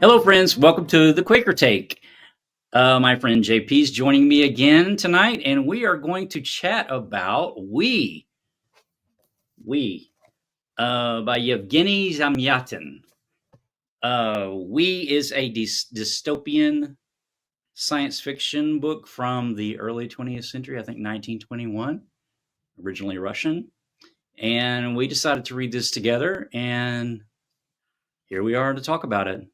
Hello, friends. Welcome to the Quaker Take. My friend JP is joining me again tonight, and we are going to chat about We by Yevgeny Zamyatin. We is a dystopian science fiction book from the early 20th century, I think 1921, originally Russian. And we decided to read this together, and here we are to talk about it.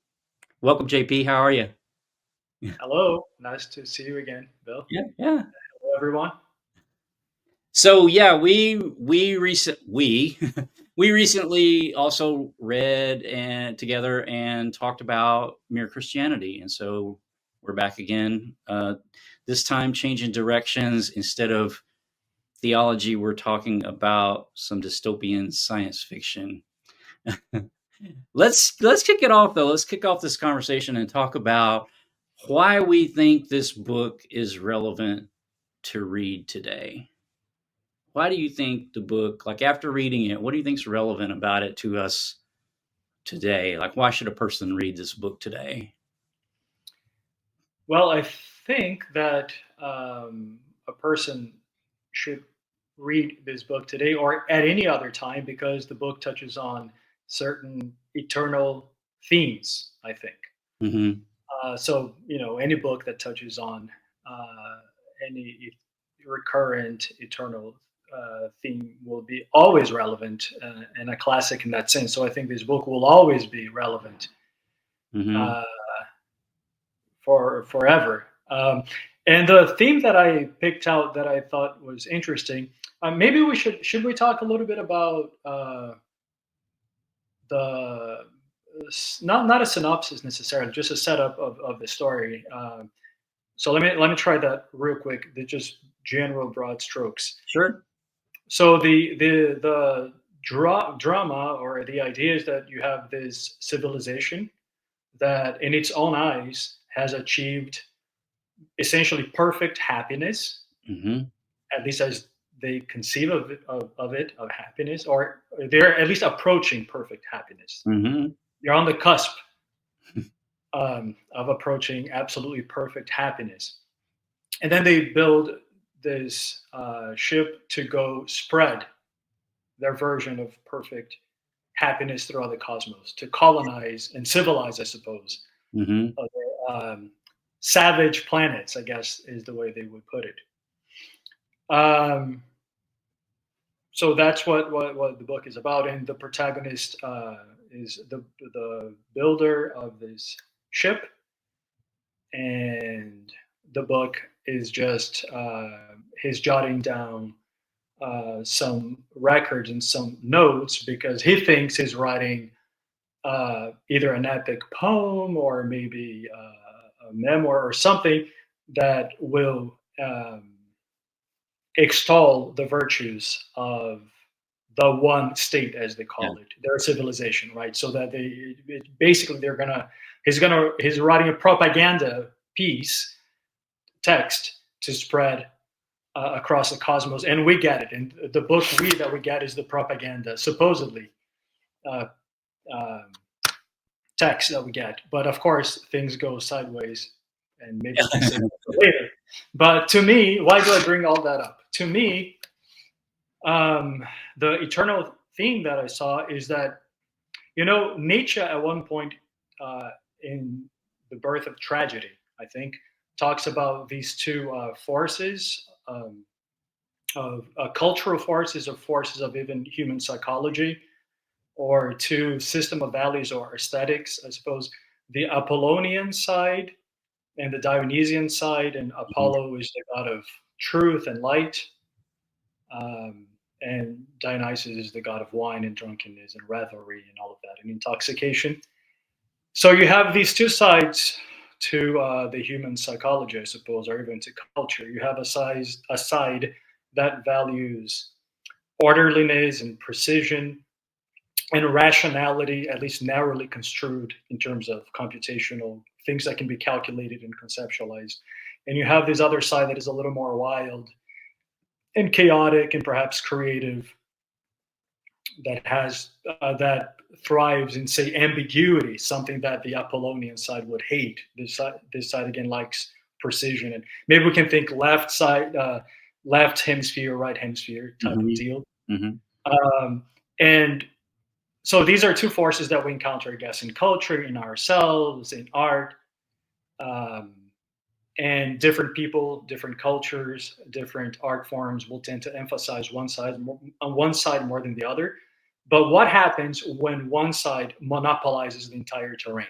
Welcome, JP. How are you? Hello, nice to see you again, Bill. Yeah, yeah. Hello, everyone. So yeah, we we recently also read and together and talked about Mere Christianity, and so we're back again. This time, changing directions instead of theology, we're talking about some dystopian science fiction. Let's kick it off though. Let's kick off this conversation and talk about why we think this book is relevant to read today. Why do you think the book, like after reading it, what do you think is relevant about it to us today? Like, why should a person read this book today? Well, I think that a person should read this book today or at any other time because the book touches on certain eternal themes, I think. Hmm. Any book that touches on any recurrent eternal theme will be always relevant and a classic in that sense. So I think this book will always be relevant Hmm. uh, for forever. And the theme that I picked out that I thought was interesting, maybe we should we talk a little bit about the not a synopsis necessarily, just a setup of the story. So let me try that real quick. The just general broad strokes. Sure. So the drama or the idea is that you have this civilization that, in its own eyes, has achieved essentially perfect happiness, Hmm. at least as they conceive of happiness, or they're at least approaching perfect happiness. Hmm. You're on the cusp of approaching absolutely perfect happiness. And then they build this ship to go spread their version of perfect happiness throughout the cosmos, to colonize and civilize, I suppose, Hmm. other savage planets, I guess is the way they would put it. Um, so that's what the book is about, and the protagonist is the builder of this ship, and the book is just his jotting down some records and some notes because he thinks he's writing either an epic poem or maybe a memoir or something that will extol the virtues of the one state, as they Yeah. call it, their civilization, right? So that basically he's writing a propaganda piece text to spread across the cosmos, and we get it. And the book that we get is the propaganda, supposedly uh, uh, text that we get. But of course, things go sideways, and maybe we can say that for later. But to me, why do I bring all that up? To me, the eternal theme that I saw is that, Nietzsche at one point uh, in The Birth of Tragedy, I think, talks about these two forces of cultural forces or forces of even human psychology, or two system of values or aesthetics, I suppose. The Apollonian side and the Dionysian side, and Mhm. Apollo is the god of truth and light, and Dionysus is the god of wine and drunkenness and revelry and all of that and intoxication. So you have these two sides to the human psychology, I suppose, or even to culture. You have a side that values orderliness and precision and rationality, at least narrowly construed in terms of computational things that can be calculated and conceptualized. And you have this other side that is a little more wild and chaotic and perhaps creative, that has that thrives in, say, ambiguity, something that the Apollonian side would hate. This side again likes precision, and maybe we can think left side, left hemisphere, right hemisphere type of Mhm. deal. Mhm. And so these are two forces that we encounter, I guess, in culture, in ourselves, in art, um, and different people, different cultures, different art forms will tend to emphasize on one side more than the other. But what happens when one side monopolizes the entire terrain?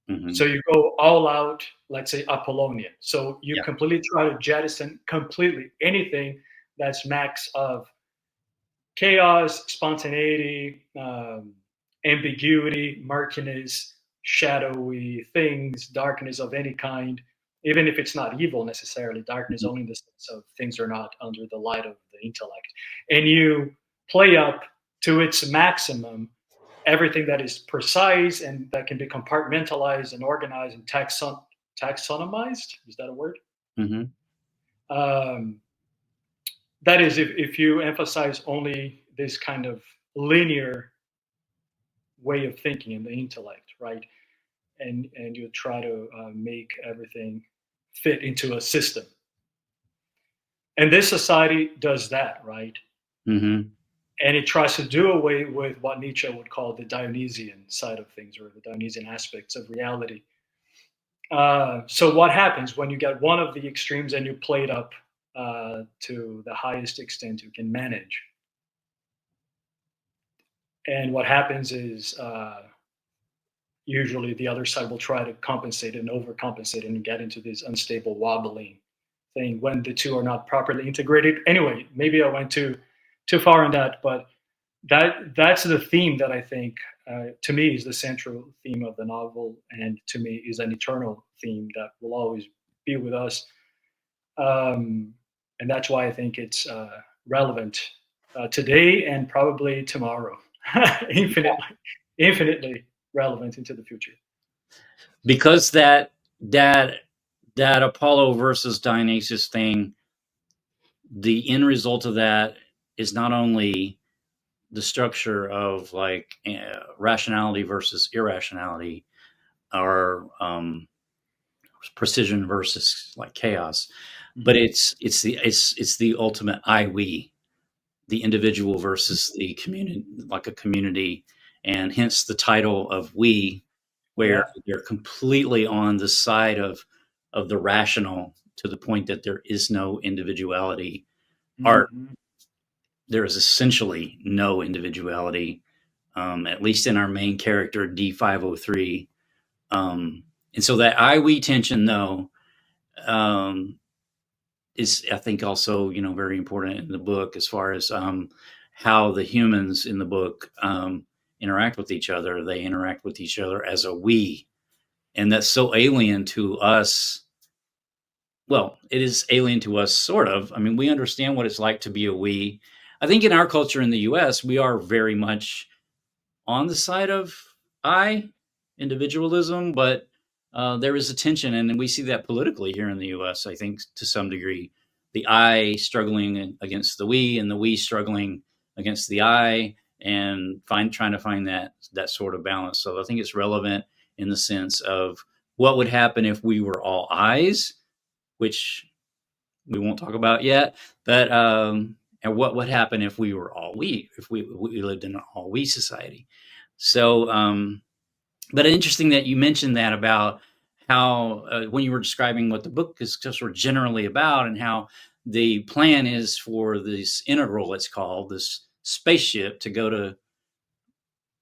So Mhm. you go all out, let's say Apollonian. So you Yeah. completely try to jettison completely anything that's max of chaos, spontaneity, ambiguity, murkiness, shadowy things, darkness of any kind, even if it's not evil necessarily, darkness Mhm. only in the sense of things are not under the light of the intellect. And you play up to its maximum everything that is precise and that can be compartmentalized and organized and taxonomized. Is that a word? Mhm. Um, that is, if you emphasize only this kind of linear way of thinking in the intellect, right? And you try to make everything fit into a system. And this society does that, right? Mhm. And it tries to do away with what Nietzsche would call the Dionysian side of things, or the Dionysian aspects of reality. So what happens when you get one of the extremes and you play it up to the highest extent you can manage? And what happens is usually the other side will try to compensate and overcompensate and get into this unstable wobbling thing when the two are not properly integrated. Anyway, maybe I went too far in that, but that's the theme that I think to me is the central theme of the novel, and to me is an eternal theme that will always be with us. And that's why I think it's relevant today and probably tomorrow, infinitely, infinitely relevant into the future. Because that Apollo versus Dionysus thing, the end result of that is not only the structure of like rationality versus irrationality, or precision versus like chaos, but Mhm. it's the ultimate I we, the individual versus the community, like a community, and hence the title of we, where Yeah. they're completely on the side of the rational to the point that there is no individuality. Art, Mhm. there is essentially no individuality, at least in our main character D503. And so that I we tension, though, um, is, I think, also, very important in the book, as far as how the humans in the book interact with each other. They interact with each other as a we, and that's so alien to us. Well, it is alien to us, sort of. I mean, we understand what it's like to be a we. I think in our culture in the U.S., we are very much on the side of I, individualism, but there is a tension, and we see that politically here in the U.S. I think to some degree, the I struggling against the we, and the we struggling against the I, and trying to find that sort of balance. So I think it's relevant in the sense of what would happen if we were all I's, which we won't talk about yet, but and what would happen if we were all we, if we lived in an all we society. So, but interesting that you mentioned that about how when you were describing what the book is just sort of generally about, and how the plan is for this integral, it's called, this spaceship, to go to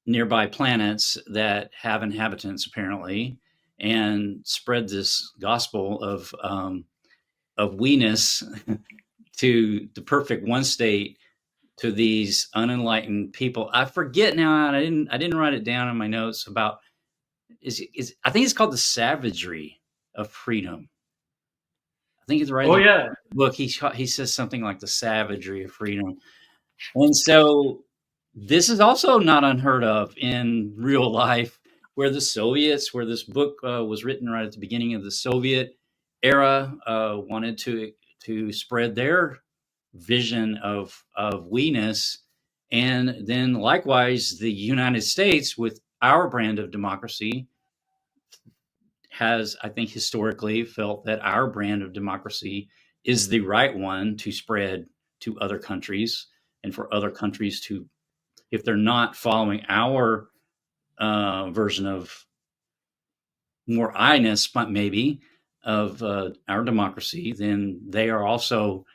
nearby planets that have inhabitants apparently, and spread this gospel of we-ness to the perfect one state to these unenlightened people. I forget now, and I didn't write it down in my notes about, is I think it's called the savagery of freedom. I think it's right in Oh the yeah. book. He says something like the savagery of freedom, and so this is also not unheard of in real life, where the Soviets, where this book was written right at the beginning of the Soviet era, wanted to spread their vision of we-ness, And then likewise, the United States, with our brand of democracy, has, I think, historically felt that our brand of democracy is the right one to spread to other countries, and for other countries to, if they're not following our version of more I-ness, maybe, of our democracy, then they are also,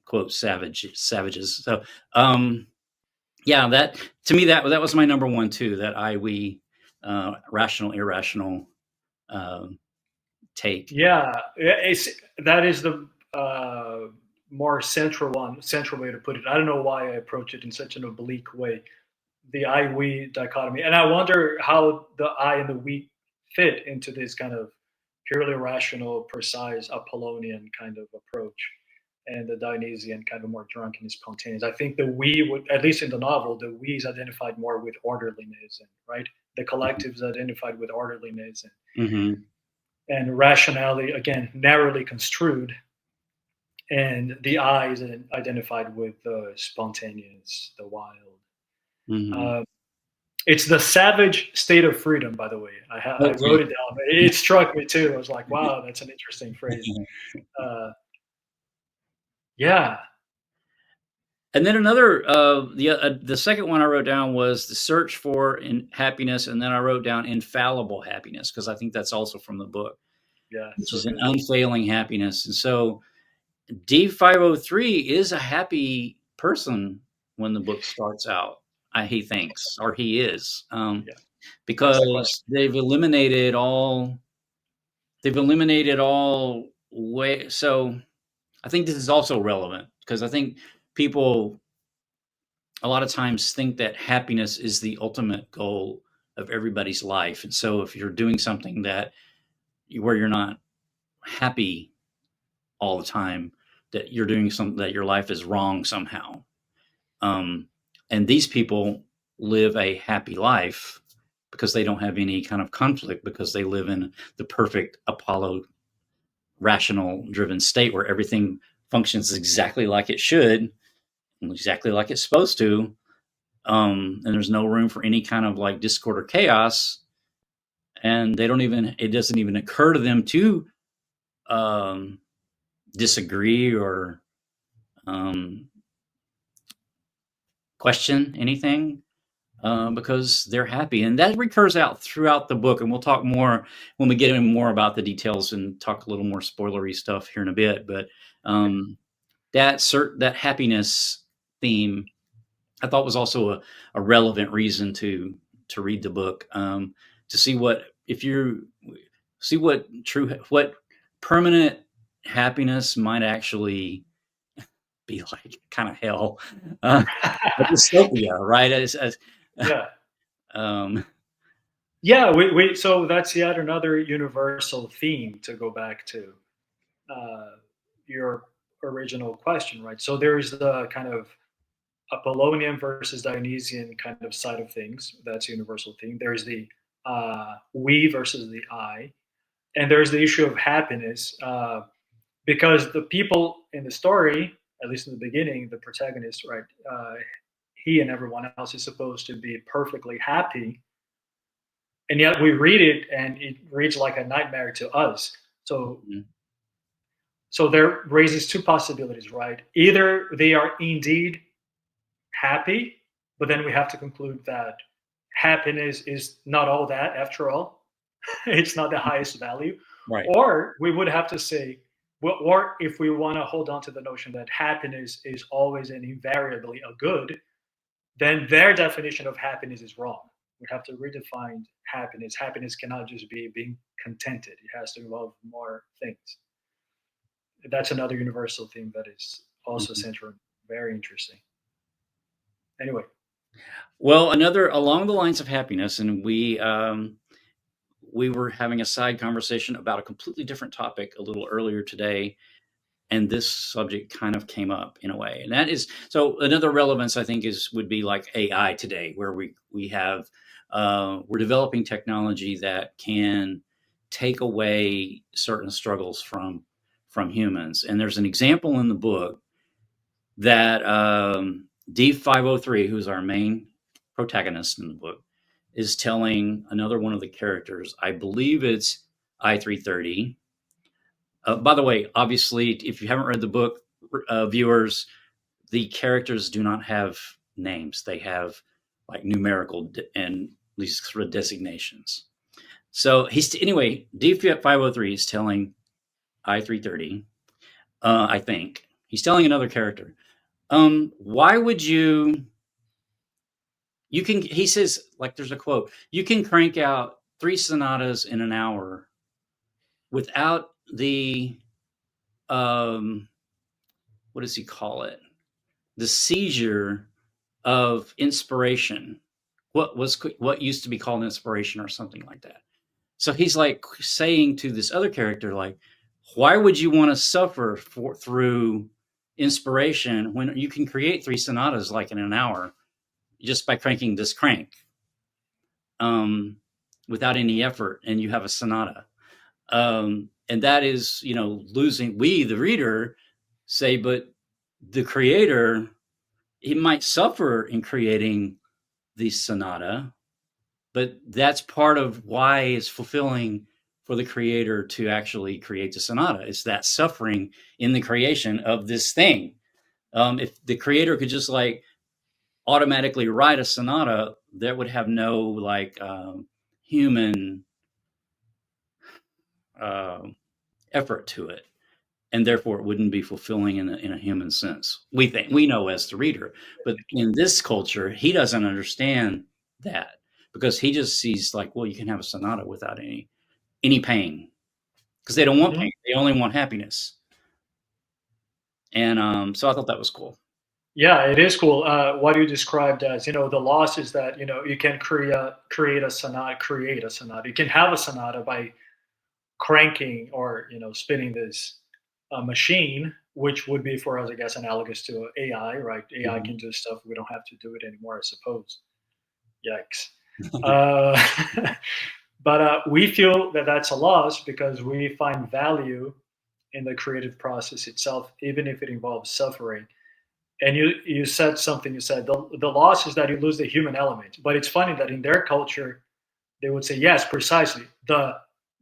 quote, savages. So, yeah, that, to me, that was my number one too. That we, rational, irrational take. Yeah, that is the more central way to put it. I don't know why I approach it in such an oblique way, the I-we dichotomy, and I wonder how the I and the we fit into this kind of purely rational, precise, Apollonian kind of approach, and the Dionysian kind of more drunken and spontaneous. I think the we would, at least in the novel, the we is identified more with orderliness, and right, the collective is identified with orderliness, Mm-hmm. and rationality, again, narrowly construed, and the I is identified with the spontaneous, the wild. Mm-hmm. Uh, it's the savage state of freedom, by the way. I Okay. wrote it down. It struck me too. I was like, wow, that's an interesting phrase. Uh, yeah, And then another, the second one I wrote down was the search for happiness, and then I wrote down infallible happiness, because I think that's also from the book, yeah, which so is an good. unfailing happiness. And so D503 is a happy person when the book starts out. He thinks, or he is, Yeah, that's the question. because they've eliminated all way. So I think this is also relevant, because I think people a lot of times think that happiness is the ultimate goal of everybody's life. And so if you're doing something where you're not happy all the time, that you're doing something, that your life is wrong somehow. Um, and these people live a happy life because they don't have any kind of conflict, because they live in the perfect Apollo rational driven state where everything functions exactly like it should, and exactly like it's supposed to. And there's no room for any kind of like discord or chaos. And it doesn't even occur to them to um, disagree or um, question anything, because they're happy. And that recurs out throughout the book. And we'll talk more when we get into more about the details and talk a little more spoilery stuff here in a bit. But that happiness theme, I thought, was also a relevant reason to read the book, to see what permanent happiness might actually be like, kind of hell, a dystopia, right? Yeah, Um, yeah. So that's yet another universal theme to go back to uh, your original question, right? So there's the kind of Apollonian versus Dionysian kind of side of things. That's a universal theme. There's the we versus the I, and there's the issue of happiness, because the people in the story, at least in the beginning, the protagonist, right, he and everyone else is supposed to be perfectly happy, and yet we read it and it reads like a nightmare to us. So mhm, so there raises two possibilities, right? Either they are indeed happy, but then we have to conclude that happiness is not all that after all. It's not the highest value. right. Or we would have to say, well, or if we want to hold on to the notion that happiness is always and invariably a good, then their definition of happiness is wrong. We have to redefine happiness. Happiness cannot just be being contented, it has to involve more things. That's another universal theme that is also Mhm. central, very interesting. Anyway, Well, another along the lines of happiness, and we were having a side conversation about a completely different topic a little earlier today, and this subject kind of came up in a way. And that is, so another relevance, I think, would be like AI today, where we're developing technology that can take away certain struggles from humans. And there's an example in the book that D503, who's our main protagonist in the book, is telling another one of the characters, I believe it's I330. By the way, obviously, if you haven't read the book, viewers, the characters do not have names. They have like numerical and these sort of designations. So anyway, D503 is telling I330, I think. He's telling another character, why would you can, he says, like, there's a quote, you can crank out 3 sonatas in an hour without the, um, what does he call it? The seizure of inspiration. What used to be called inspiration or something like that. So he's like saying to this other character, like, why would you want to suffer through inspiration when you can create 3 sonatas like in an hour just by cranking this crank, um, without any effort, and you have a sonata. And that is, losing. We, the reader, say, but the creator, he might suffer in creating the sonata, but that's part of why it's fulfilling for the creator to actually create the sonata. It's that suffering in the creation of this thing. If the creator could just like automatically write a sonata, that would have no like human uh, effort to it, and therefore it wouldn't be fulfilling in a human sense. We know as the reader, but in this culture, he doesn't understand that because he just sees like, well, you can have a sonata without any pain because they don't want pain; they only want happiness. And so I thought that was cool. Yeah, it is cool. What you described as, the loss is that, you can create a sonata. You can have a sonata by cranking or, spinning this machine, which would be for us, I guess, analogous to AI, right? AI can do stuff. We don't have to do it anymore, I suppose. Yikes. But we feel that that's a loss because we find value in the creative process itself, even if it involves suffering. And you said something. You said the loss is that you lose the human element. But it's funny that in their culture, they would say, yes, precisely. The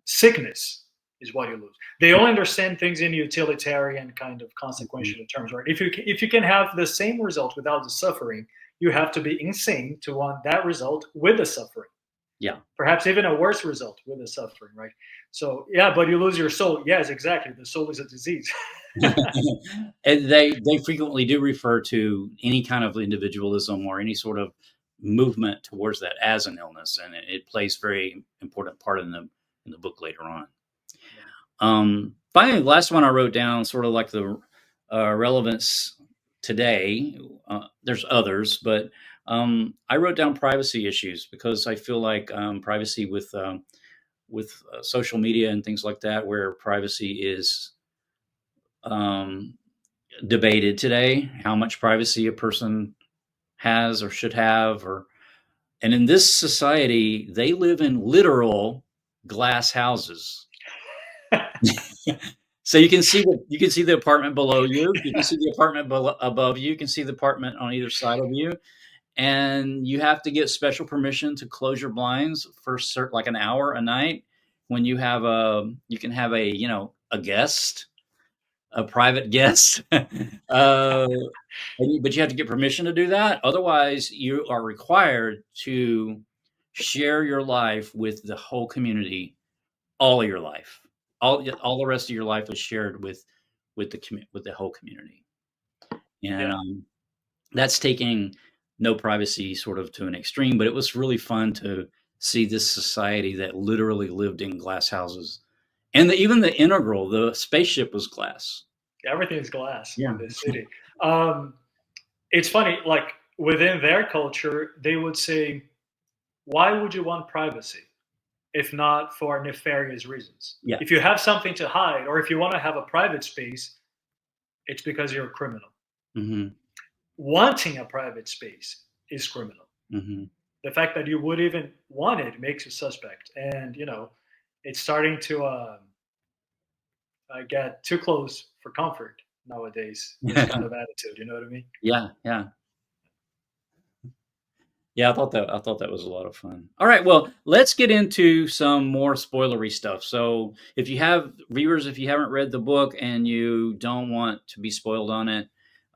sickness is what you lose. They only understand things in utilitarian kind of consequential terms, right? If you can have the same result without the suffering, you have to be insane to want that result with the suffering. Yeah. Perhaps even a worse result with the suffering, right? So yeah, but you lose your soul. Yes, exactly. The soul is a disease. And they frequently do refer to any kind of individualism or any sort of movement towards that as an illness, and it plays very important part in the book later on. Finally, the last one I wrote down, sort of like the relevance today. There's others, but I wrote down privacy issues because I feel like privacy with social media and things like that, where privacy is debated today, how much privacy a person has or should have, and in this society, they live in literal glass houses. So you can see the apartment below you. You can see the apartment above you. You can see the apartment on either side of you, and you have to get special permission to close your blinds for like an hour a night. When you can have a guest, a private guest, but you have to get permission to do that. Otherwise, you are required to share your life with the whole community, all of your life. All the rest of your life is shared with the whole community, and Yeah. that's taking no privacy sort of to an extreme. But it was really fun to see this society that literally lived in glass houses, and even the integral, the spaceship was glass. Everything is glass Yeah. in this city. It's funny, like within their culture, they would say, why would you want privacy if not for nefarious reasons? Yeah. If you have something to hide or if you want to have a private space, it's because you're a criminal. Mm-hmm. Wanting a private space is criminal. Mm-hmm. The fact that you would even want it makes you suspect. And, it's starting to get too close for comfort nowadays, this kind of attitude. You know what I mean? Yeah, yeah. Yeah, I thought that was a lot of fun. All right, well, let's get into some more spoilery stuff. So, if you have viewers, if you haven't read the book and you don't want to be spoiled on it,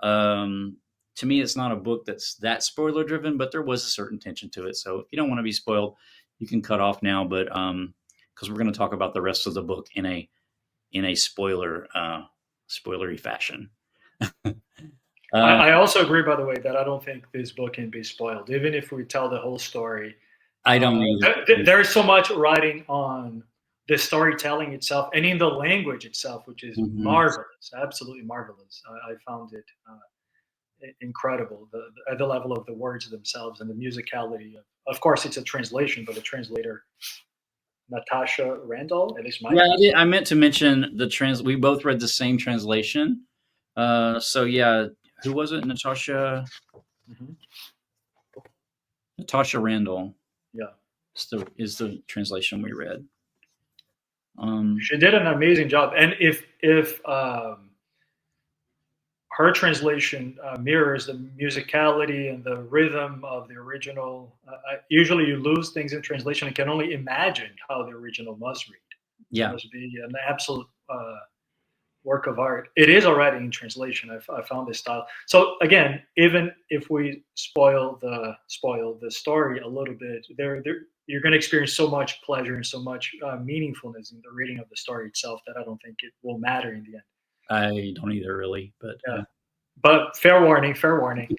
um, to me, it's not a book that's that spoiler driven, but there was a certain tension to it. So, if you don't want to be spoiled, you can cut off now. But because we're going to talk about the rest of the book in a spoilery fashion. uh, I also agree, by the way, that I don't think this book can be spoiled, even if we tell the whole story. I don't either. There's so much writing on the storytelling itself and in the language itself, which is Mhm. marvelous, absolutely marvelous. I found it incredible, at the level of the words themselves and the musicality. Of course, it's a translation, but the translator, Natasha Randall, at least my. Yeah, I meant to mention the trans. We both read the same translation. So yeah, who was it? Mhm. Natasha Randall Yeah, is the translation we read. she did an amazing job. And if her translation mirrors the musicality and the rhythm of the original. Usually, you lose things in translation and can only imagine how the original must read. It Yeah, must be an absolute work of art. It is already in translation. I found this style. So again, even if we spoil the story a little bit, you're going to experience so much pleasure and so much meaningfulness in the reading of the story itself that I don't think it will matter in the end. I don't either really, but Yeah. But fair warning, fair warning.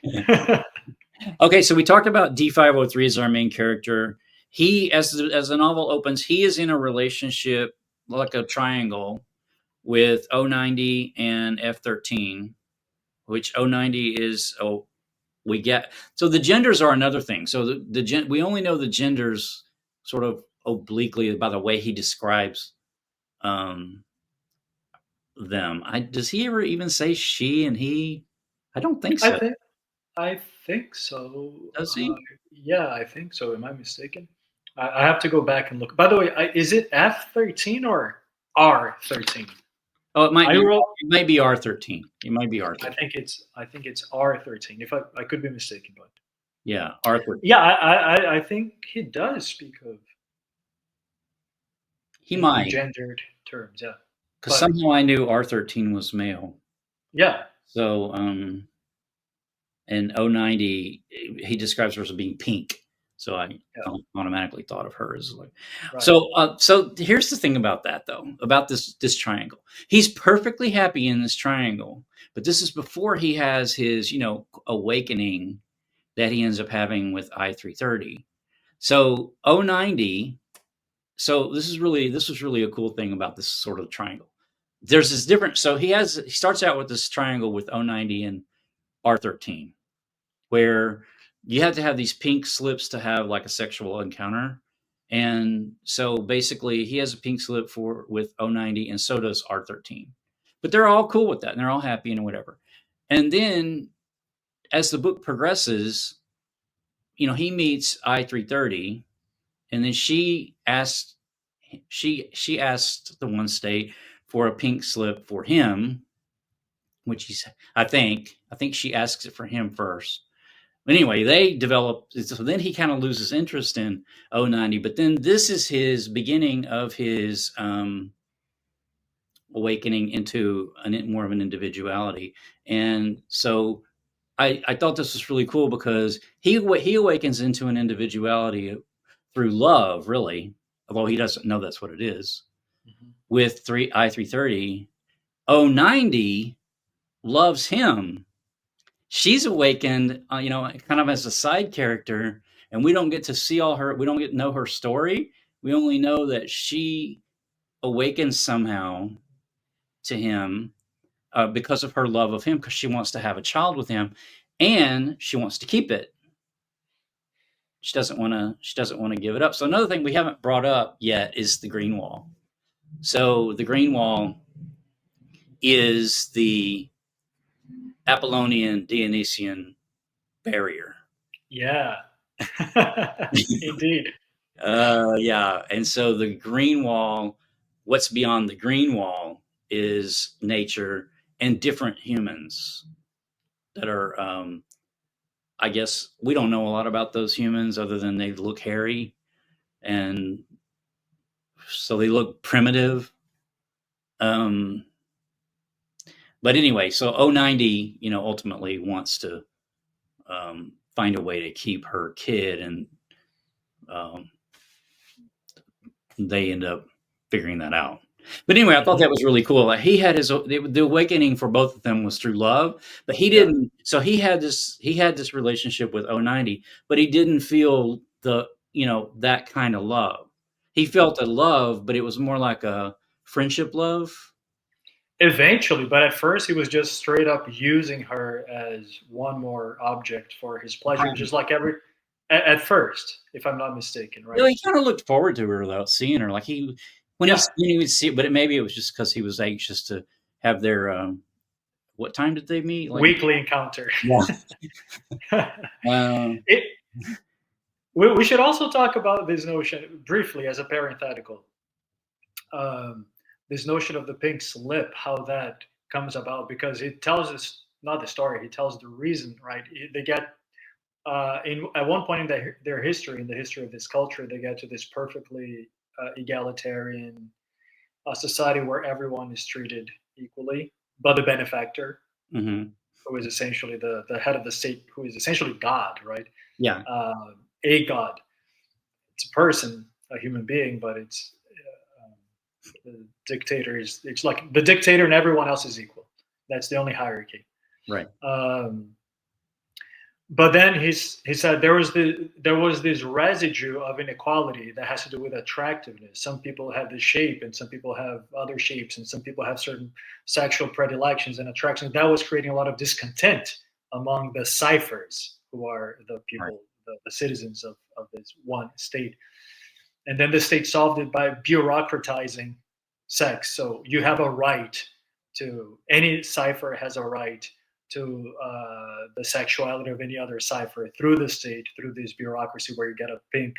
okay. So we talked about D503 as our main character. He, as the novel opens, he is in a relationship like a triangle with O90 and F13, which O90 is we get. So the genders are another thing. So we only know the genders sort of obliquely by the way he describes um, them. Does he ever even say she and he? I don't think I so. think I think so. Does he? Yeah, I think so. Am I mistaken? I have to go back and look. By the way, is it F13 or R13? Oh, it might I be. wrote. It might be R13. It might be R13. I think it's R13. If I could be mistaken, but Yeah, R13. yeah, I think he does speak of He in might, gendered terms. Yeah, because but somehow I knew R13 was male. yeah, So and O90, he describes her as being pink. So I yeah, automatically thought of her as like. right. So here's the thing about that though, about this triangle. He's perfectly happy in this triangle, but this is before he has his awakening that he ends up having with I330. So O90. So this was really a cool thing about this sort of triangle. There's this different. So he starts out with this triangle with O90 and R13 where you have to have these pink slips to have like a sexual encounter. And so basically he has a pink slip for with O90 and so does R13. But they're all cool with that and they're all happy and whatever. And then as the book progresses, he meets I330 and then she asked the one state for a pink slip for him, which I think she asks it for him first. Anyway, they develop. So then he kind of loses interest in O90, but then this is his beginning of his awakening into more of an individuality. And so I thought this was really cool because he awakens into an individuality through love, really, although he doesn't know that's what it is. Mhm. With I330, O90 loves him. She's awakened, kind of as a side character, and we don't get to see all her. We don't get to know her story. We only know that she awakens somehow to him because of her love of him, because she wants to have a child with him, and she wants to keep it. She doesn't want to. She doesn't want to give it up. So another thing we haven't brought up yet is the green wall. So the green wall is the Apollonian Dionysian barrier. Yeah, indeed. Yeah. And so the green wall, what's beyond the green wall is nature and different humans that are I guess we don't know a lot about those humans other than they look hairy, and so they look primitive. Um, but anyway, so 090, ultimately wants to find a way to keep her kid, and um, they end up figuring that out. But anyway, I thought Mhm. that was really cool. Like he had the awakening for both of them was through love, but he Yeah. didn't. So he had this relationship with 090, but he didn't feel that kind of love. He felt a love, but it was more like a friendship love. Eventually, but at first he was just straight up using her as one more object for his pleasure, Right. just like at first, if I'm not mistaken, You know, right? he kind of looked forward to her though, seeing her. Like Yeah, when he would see, but maybe it was just because he was anxious to have their. What time did they meet? Like, weekly encounter. yeah. Um, it, we should also talk about this notion briefly as a parenthetical. Um, this notion of the pink slip, how that comes about, because it tells us not the story, it tells the reason, right? They get in at one point in their history, in the history of this culture, they get to this perfectly egalitarian society where everyone is treated equally, but the benefactor, mhm. who is essentially the head of the state, who is essentially God, right? Yeah, A God. It's a person, a human being, but it's the dictator is. It's like the dictator and everyone else is equal. That's the only hierarchy. right. Um, but then he said there was this residue of inequality that has to do with attractiveness. Some people have this shape, and some people have other shapes, and some people have certain sexual predilections and attractions. That was creating a lot of discontent among the ciphers, who are the Right. people, the citizens of this one state. And then the state solved it by bureaucratizing sex. So you have a right to, any cipher has a right to the sexuality of any other cipher through the state, through this bureaucracy where you get a pink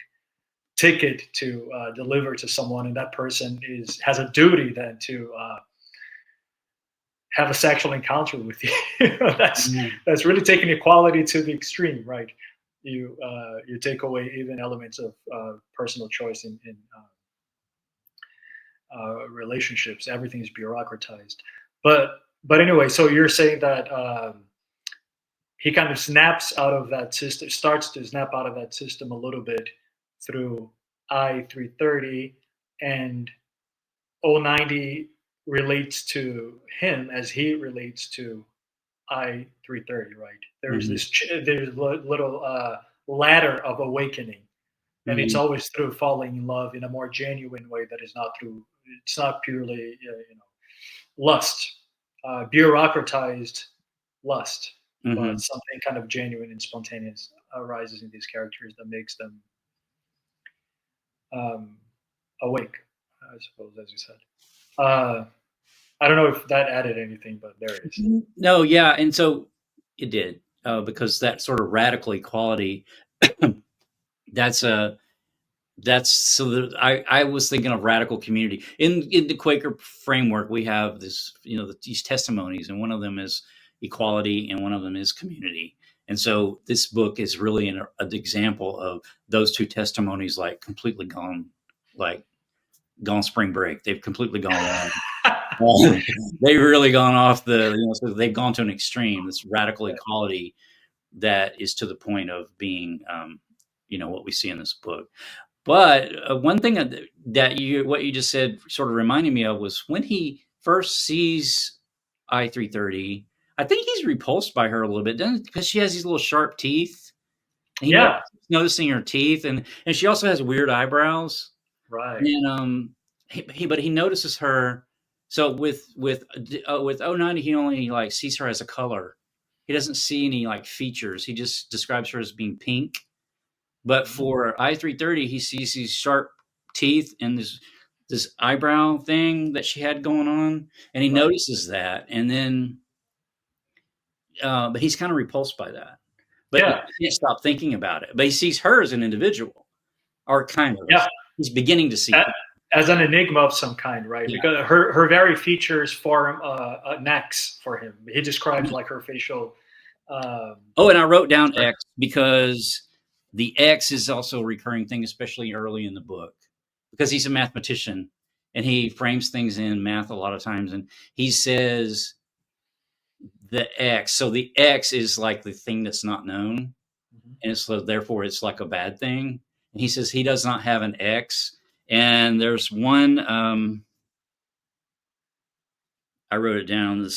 ticket to deliver to someone, and that person has a duty then to have a sexual encounter with you. that's Mhm. that's really taking equality to the extreme, right? You take away even elements of personal choice in relationships. Everything is bureaucratized. But anyway, so you're saying that he kind of snaps out of that system, starts to snap out of that system a little bit through I-330, and 090 relates to him as he relates to I-330, right? There's Mhm. this there's little ladder of awakening, and it's Mhm. always through falling in love in a more genuine way that is not through. It's not purely lust, bureaucratized lust, but Mhm. something kind of genuine and spontaneous arises in these characters that makes them um, awake, I suppose, as you said. Uh, I don't know if that added anything, but there it is. No, yeah, and so it did, because that sort of radical equality, that's a that's so that I was thinking of radical community. In the Quaker framework, we have this, these testimonies, and one of them is equality, and one of them is community. And so this book is really an example of those two testimonies, like completely gone, like gone spring break. They've completely gone wrong. They've really gone off so they've gone to an extreme, this radical Yeah. equality that is to the point of being, what we see in this book. But one thing what you just said sort of reminded me of was when he first sees I-330. I think he's repulsed by her a little bit, doesn't, because she has these little sharp teeth. And Yeah. noticing her teeth, and she also has weird eyebrows. Right. And but he notices her. So with 090, he only like sees her as a color. He doesn't see any like features. He just describes her as being pink. But Mhm. for I-330, he sees these sharp teeth and this eyebrow thing that she had going on, and he Right. notices that, and then but he's kind of repulsed by that. But Yeah. he can't stop thinking about it. But he sees her as an individual, or kind of. Yeah. He's beginning to see A- her. As an enigma of some kind, right? Yeah. Because her very features form an X for him. He describes like her facial Oh, and I wrote down X because the X is also a recurring thing, especially early in the book, because he's a mathematician and he frames things in math a lot of times. And he says the X, so the X is like the thing that's not known. And so therefore it's like a bad thing. And he says he does not have an X. And there's one, I wrote it down.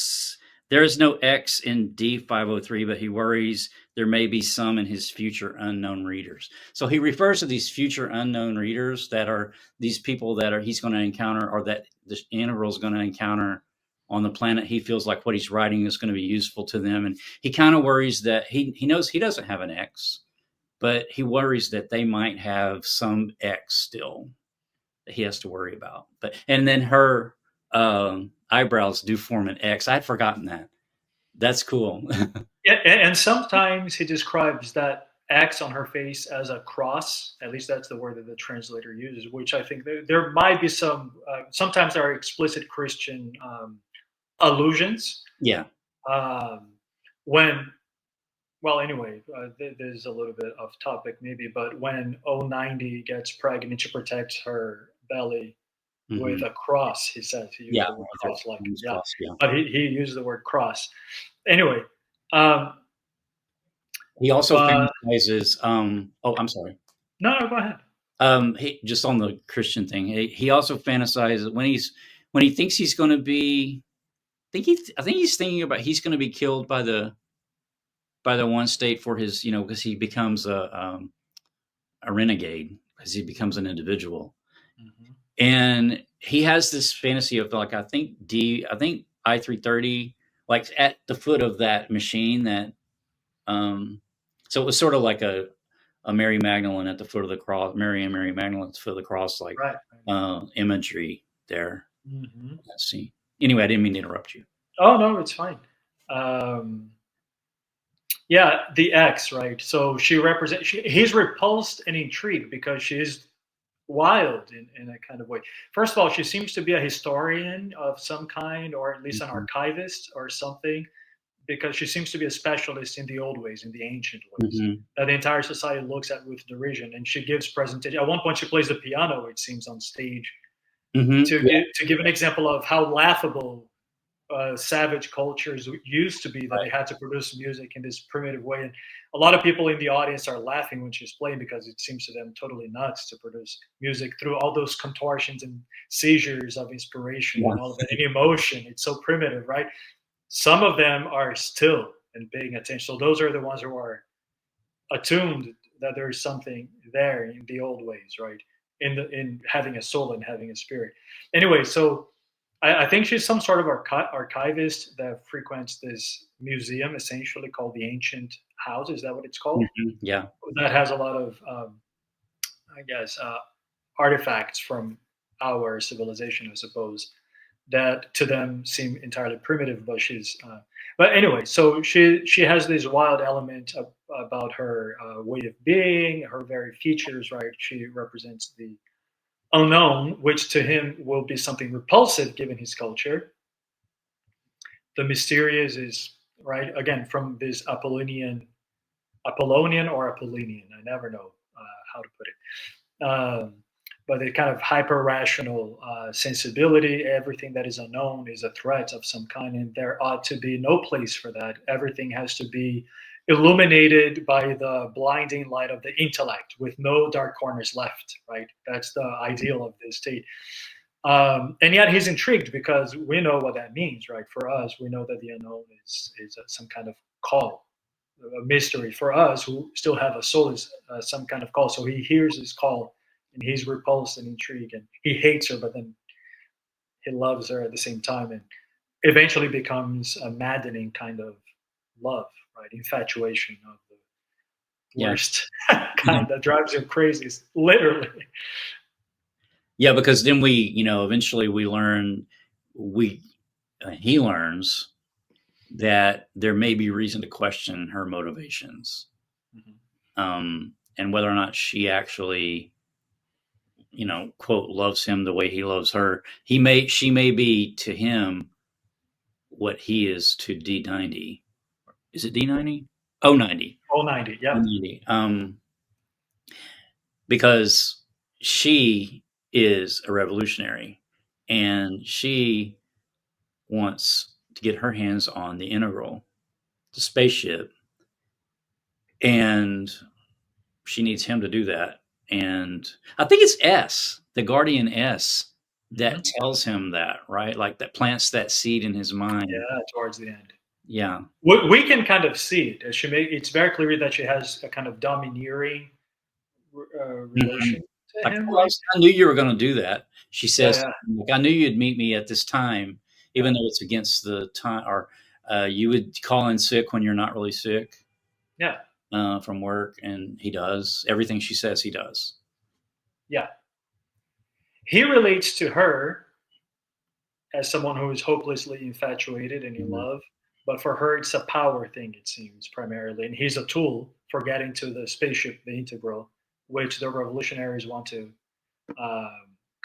There is no X in D503, but he worries there may be some in his future unknown readers. So he refers to these future unknown readers that are these people that he's going to encounter, or that the integral is going to encounter on the planet. He feels like what he's writing is going to be useful to them. And he kind of worries that he knows he doesn't have an X, but he worries that they might have some X still that he has to worry about. And then her eyebrows do form an X. I'd forgotten that. That's cool. Yeah, and sometimes he describes that X on her face as a cross. At least that's the word that the translator uses, which I think there might be some. Sometimes there are explicit Christian allusions. Yeah. When, well, anyway, there's a little bit off topic maybe, but when O90 gets pregnant, she protects her belly with a cross. He says he used the word cross, like cross, but he used the word cross. Anyway, he also fantasizes. Oh, I'm sorry. No, go ahead. He, just on the Christian thing, he also fantasizes when he thinks he's going to be. I think he's thinking about he's going to be killed by the one state for his, because he becomes a renegade, because he becomes an individual. Mm-hmm. And he has this fantasy of, like, I think I-330, like at the foot of that machine that, so it was sort of like a Mary Magdalene at the foot of the cross, Mary Magdalene at the foot of the cross, like right. Imagery there. Mm-hmm. Let's see. Anyway, I didn't mean to interrupt you. Oh, no, it's fine. Yeah, the X, right? So she represents, he's repulsed and intrigued because she is wild in a kind of way. First of all, she seems to be a historian of some kind, or at least an archivist or something, because she seems to be a specialist in the old ways, in the ancient ways, that the entire society looks at with derision. And she gives presentation. At one point, she plays the piano, it seems, on stage to give an example of how laughable savage cultures used to be, that they had to produce music in this primitive way. And a lot of people in the audience are laughing when she's playing because it seems to them totally nuts to produce music through all those contortions and seizures of inspiration and all of that, and emotion. It's so primitive, right? Some of them are still and paying attention. So those are the ones who are attuned that there is something there in the old ways, right? In having a soul and having a spirit. Anyway, so I think she's some sort of archivist that frequents this museum, essentially called the Ancient House. Is that what it's called? Mm-hmm. Yeah. That has a lot of, I guess, artifacts from our civilization, I suppose, that to them seem entirely primitive. But but anyway, so she has this wild element about her way of being, her very features, right? She represents the unknown, which to him will be something repulsive given his culture. The mysterious is, right, again, from this Apollonian or Apollinian, I never know how to put it. But the kind of hyper-rational sensibility, everything that is unknown is a threat of some kind, and there ought to be no place for that. Everything has to be illuminated by the blinding light of the intellect with no dark corners left, right? That's the ideal of this state. And yet he's intrigued because we know what that means, right? For us, we know that the unknown is some kind of call, a mystery. For us who still have a soul, is some kind of call. So he hears this call and he's repulsed and intrigued, and he hates her, but then he loves her at the same time, and eventually becomes a maddening kind of love, right? Infatuation of the worst kind that drives him crazy, literally. Yeah, because then we, eventually we learn, he learns that there may be reason to question her motivations, and whether or not she actually, quote, loves him the way he loves her. She may be to him what he is to D90. Is it D90? Oh, 90. 090. Oh, Yep. 90. Because she is a revolutionary and she wants to get her hands on the integral, the spaceship, and she needs him to do that. And I think it's S, the Guardian S, that Hmm. tells him that, right? Like that plants that seed in his mind. Yeah, towards the end. Yeah. We can kind of see it. It's very clear that she has a kind of domineering Mhm. relation to Like, him, "Oh, right? I knew you were gonna do that." She Yeah, says, yeah, like, "I knew you'd meet me at this time, yeah, even though it's against the time," or, "You would call in sick when you're not really sick, yeah, from work," and he does. Everything she says, he does. yeah. He relates to her as someone who is hopelessly infatuated and in Mhm. love, but for her, it's a power thing, it seems, primarily. And he's a tool for getting to the spaceship, the integral, which the revolutionaries want to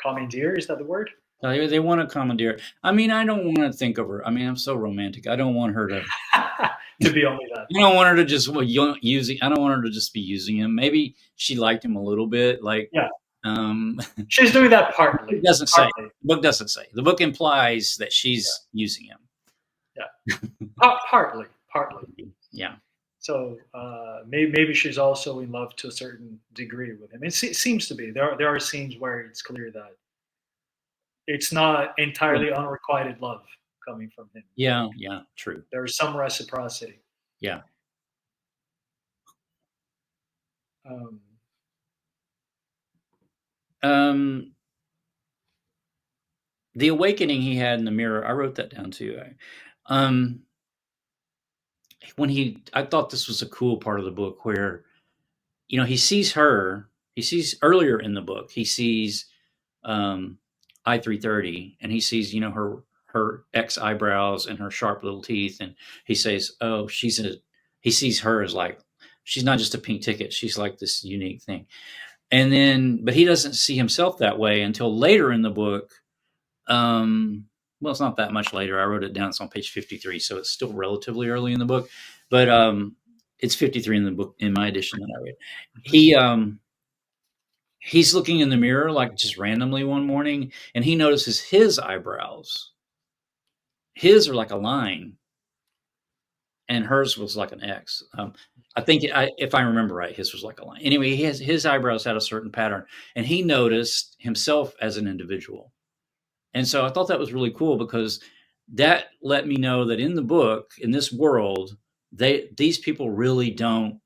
commandeer. Is that the word? They wanna commandeer. I mean, I don't wanna think of her. I mean, I'm so romantic. To be only that. I don't want her to just, well, using I don't want her to just be using him. Maybe she liked him a little bit, like, Yeah, um she's doing that It partly. doesn't say. Partly. The book doesn't say. The book implies that Yeah, she's using him. yeah. Partly. Partly. Yeah. So maybe she's also in love to a certain degree with him. It seems to be. There are scenes where it's clear that it's not Yeah. entirely unrequited love coming from him. Yeah, yeah, true. There is some reciprocity. Yeah. Um, Um, the awakening he had in the mirror, I wrote that down too. Um, I thought this was a cool part of the book where, he sees her, he sees earlier in the book, he sees um, I-330, and he sees, her X eyebrows and her sharp little teeth, and he says, "Oh, he sees her as like she's not just a pink ticket; she's like this unique thing." And then, but he doesn't see himself that way until later in the book. Well, it's not that much later. I wrote it down. It's on page 53, so it's still relatively early in the book, but it's 53 in the book in my edition that I read. mhm. He's looking in the mirror like just randomly one morning, and he notices his eyebrows. His are like a line, and hers was like an X. I think if I remember right, his was like a line. Anyway, his eyebrows had a certain pattern, and he noticed himself as an individual. And so I thought that was really cool because that let me know that in the book, in this world, these people really don't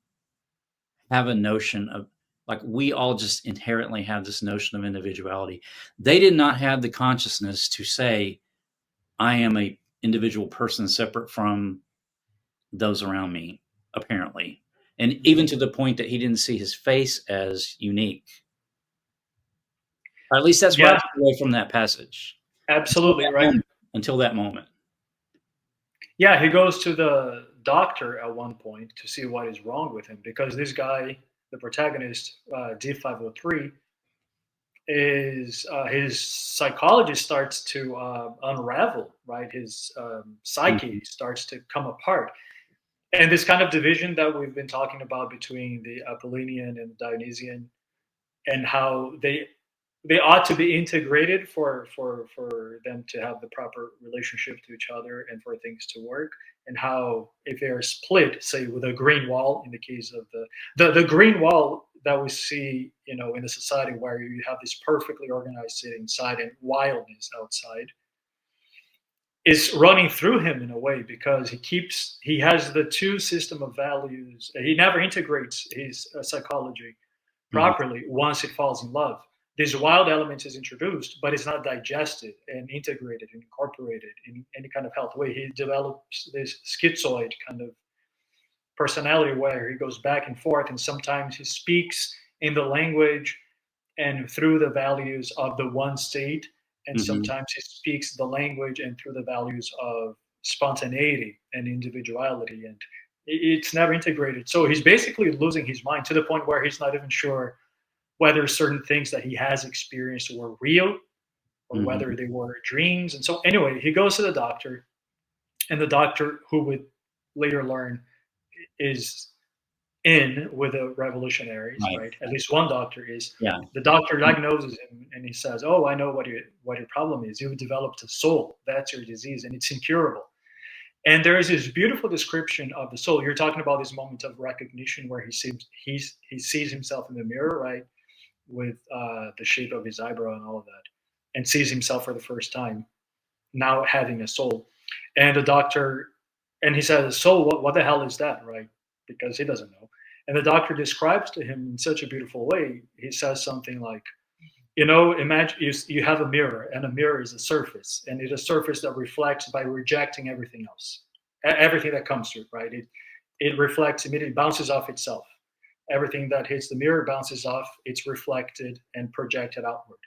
have a notion of, like, we all just inherently have this notion of individuality. They did not have the consciousness to say, I am a individual person separate from those around me, apparently. And even to the point that he didn't see his face as unique. Or at least that's what I Yeah, took away from that passage. Until absolutely that right. moment. Until that moment. Yeah, he goes to the doctor at one point to see what is wrong with him because this guy, the protagonist, D503, is his psychology starts to unravel, right? His psyche Mhm. starts to come apart. And this kind of division that we've been talking about between the Apollonian and the Dionysian, and how they ought to be integrated for them to have the proper relationship to each other and for things to work, and how if they are split, say with a green wall in the case of the green wall that we see, in a society where you have this perfectly organized city inside and wildness outside, is running through him in a way because he has the two system of values. He never integrates his psychology Mhm. properly once it falls in love. This wild element is introduced, but it's not digested and integrated and incorporated in any kind of health way. He develops this schizoid kind of personality where he goes back and forth, and sometimes he speaks in the language and through the values of the one state, and Mhm. sometimes he speaks the language and through the values of spontaneity and individuality, and it's never integrated. So he's basically losing his mind to the point where he's not even sure whether certain things that he has experienced were real or whether Mhm. they were dreams. And so, anyway, he goes to the doctor, and the doctor, who would later learn is in with the revolutionaries, Right. right? At least one doctor is. Yeah. The doctor diagnoses him and he says, "Oh, I know what your problem is. You've developed a soul. That's your disease, and it's incurable." And there is this beautiful description of the soul. You're talking about this moment of recognition where he sees himself in the mirror, right, with the shape of his eyebrow and all of that, and sees himself for the first time, now having a soul. And the doctor, and he says, "So what the hell is that?" Right? Because he doesn't know. And the doctor describes to him in such a beautiful way. He says something like, imagine you have a mirror, and a mirror is a surface, and it's a surface that reflects by rejecting everything else, everything that comes through, right? It reflects immediately, bounces off itself. Everything that hits the mirror bounces off, it's reflected and projected outward.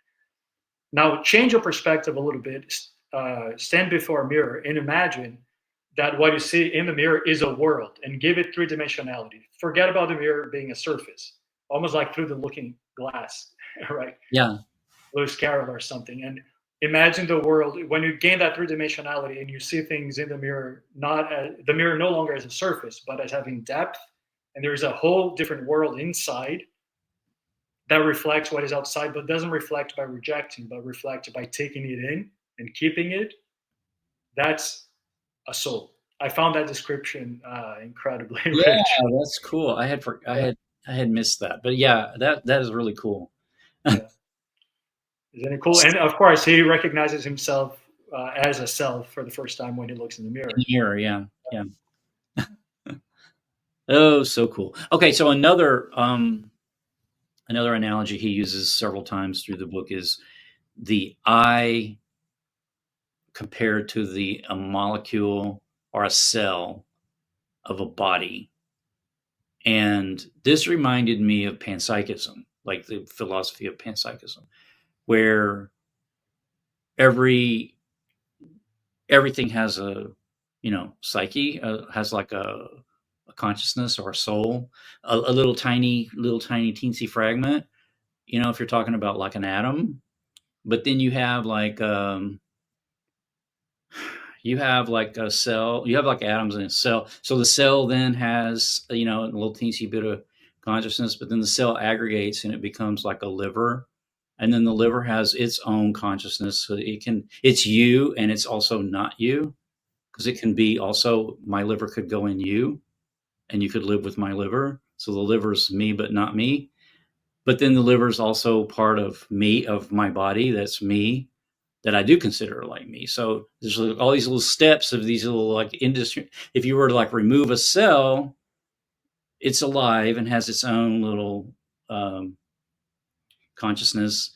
Now, change your perspective a little bit. Stand before a mirror and imagine that what you see in the mirror is a world, and give it three dimensionality. Forget about the mirror being a surface, almost like through the looking glass, right? Yeah. Lewis Carroll or something. And imagine the world when you gain that three dimensionality and you see things in the mirror, not as, the mirror no longer as a surface, but as having depth. And there's a whole different world inside that reflects what is outside, but doesn't reflect by rejecting, but reflects by taking it in and keeping it. That's a soul. I found that description incredibly Yeah, rich. that's cool. Yeah, I had missed that, but yeah, that is really cool. yeah. Isn't it cool? And of course, he recognizes himself as a self for the first time when he looks in the mirror. Here, yeah, yeah. Oh, so cool. Okay, so another analogy he uses several times through the book is the eye compared to a molecule or a cell of a body. And this reminded me of panpsychism, like the philosophy of panpsychism, where every everything has a psyche, has like a consciousness or a soul, a little tiny teensy fragment. If you're talking about like an atom, but then you have like a cell, you have like atoms in a cell. So the cell then has a little teensy bit of consciousness, but then the cell aggregates and it becomes like a liver, and then the liver has its own consciousness. So it's you, and it's also not you, because it can be also, my liver could go in you, and you could live with my liver. So the liver's me, but not me. But then the liver's also part of me, of my body. That's me, that I do consider like me. So there's all these little steps of these little like industry. If you were to like remove a cell, it's alive and has its own little um, consciousness.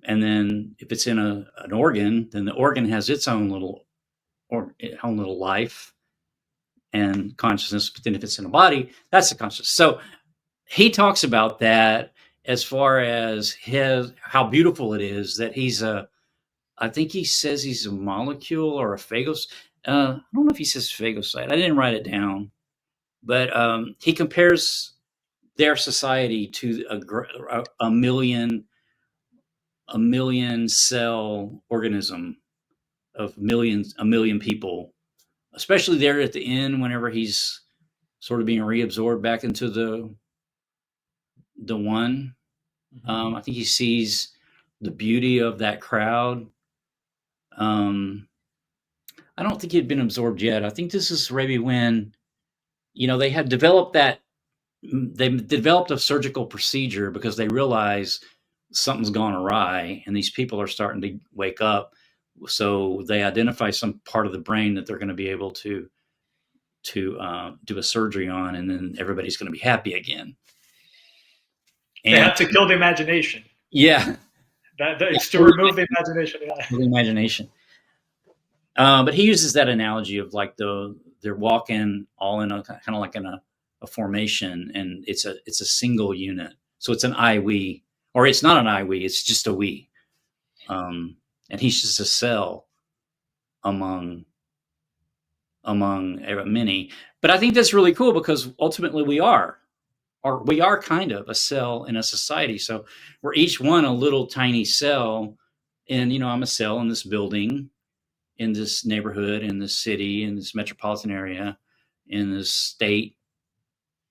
And then if it's in an organ, then the organ has its own little life and consciousness. But then if it's in a body, that's the consciousness. So he talks about that as far as how beautiful it is that I think he says he's a molecule or a phagos. I don't know if he says phagocyte. I didn't write it down, but he compares their society to a million cell organism of a million people, especially there at the end whenever he's sort of being reabsorbed back into the one. I think he sees the beauty of that crowd. I don't think he had been absorbed yet. I think this is maybe when they had developed they developed a surgical procedure because they realize something's gone awry and these people are starting to wake up. So they identify some part of the brain that they're going to be able to do a surgery on, and then everybody's going to be happy again. They And have to kill the imagination. yeah, It's to remove the imagination. Yeah. the imagination. But he uses that analogy of like they're walking all in a kind of like in a formation, and it's a single unit. So it's an I we, or it's not an I we, it's just a we. And he's just a cell among many. But I think that's really cool because ultimately we are kind of a cell in a society. So we're each one a little tiny cell, and I'm a cell in this building, in this neighborhood, in this city, in this metropolitan area, in this state,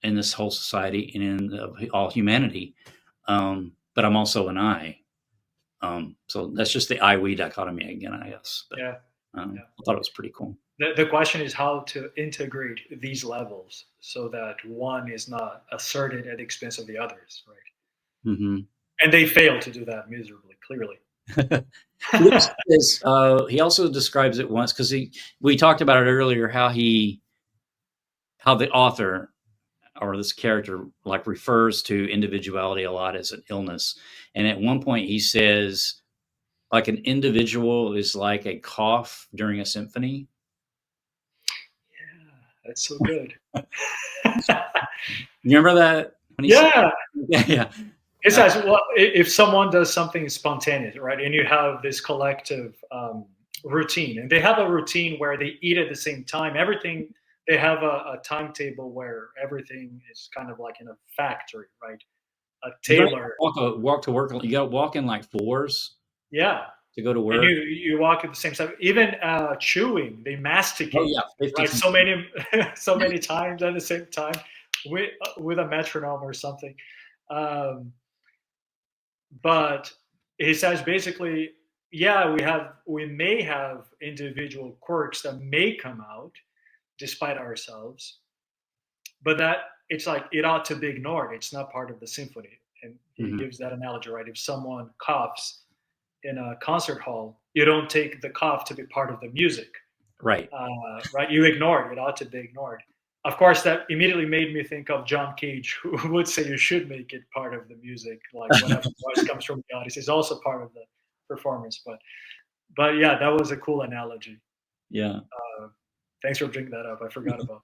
in this whole society and in all humanity. But I'm also an I. So that's just the I-we dichotomy again, I guess. But, Yeah. I thought it was pretty cool. The question is how to integrate these levels so that one is not asserted at the expense of the others, right? Mm-hmm. And they fail to do that miserably, clearly. He also describes it once because we talked about it earlier how the author or this character like refers to individuality a lot as an illness, and at one point he says like an individual is like a cough during a symphony. Yeah, that's so good. You remember that when he Yeah. said, yeah. It says, well, if someone does something spontaneous, right, and you have this collective routine, and they have a routine where they eat at the same time, everything, they have a timetable where everything is kind of like in a factory, right? A tailor. Walk to work. You got to walk in like fours. Yeah. To go to work. And you walk at the same time. Even chewing, they masticate. Oh, yeah, right? So many times at the same time with a metronome or something. But he says basically, yeah, we may have individual quirks that may come out despite ourselves, but that it's like it ought to be ignored. It's not part of the symphony. And he gives that analogy, right? If someone coughs in a concert hall, you don't take the cough to be part of the music, right? Right? You ignore it. It ought to be ignored. Of course, that immediately made me think of John Cage, who would say you should make it part of the music, like whatever voice comes from the audience is also part of the performance. But yeah, that was a cool analogy. Yeah. Thanks for bringing that up. I forgot about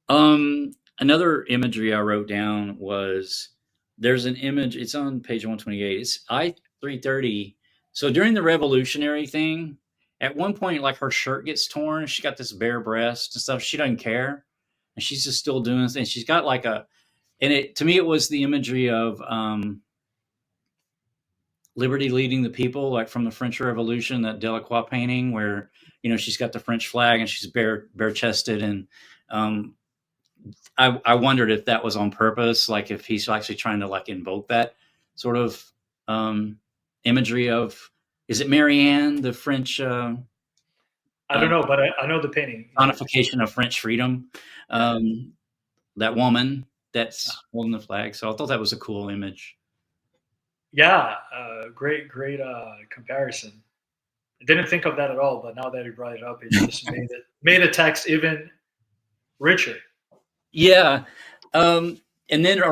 that. Another imagery I wrote down was there's an image. It's on page 128. It's I-330. So during the revolutionary thing, at one point, like her shirt gets torn. She got this bare breast and stuff. She doesn't care, and she's just still doing this. And she's got like and it to me, it was the imagery of liberty leading the people, like from the French Revolution, that Delacroix painting, where she's got the French flag and she's bare chested, and I wondered if that was on purpose, like if he's actually trying to like invoke that sort of imagery of, is it Marianne, the French? I don't know, but I know the painting. Personification of French freedom. That woman that's holding the flag. So I thought that was a cool image. Yeah, great comparison. I didn't think of that at all, but now that you brought it up, it just made the text even richer. Yeah. And then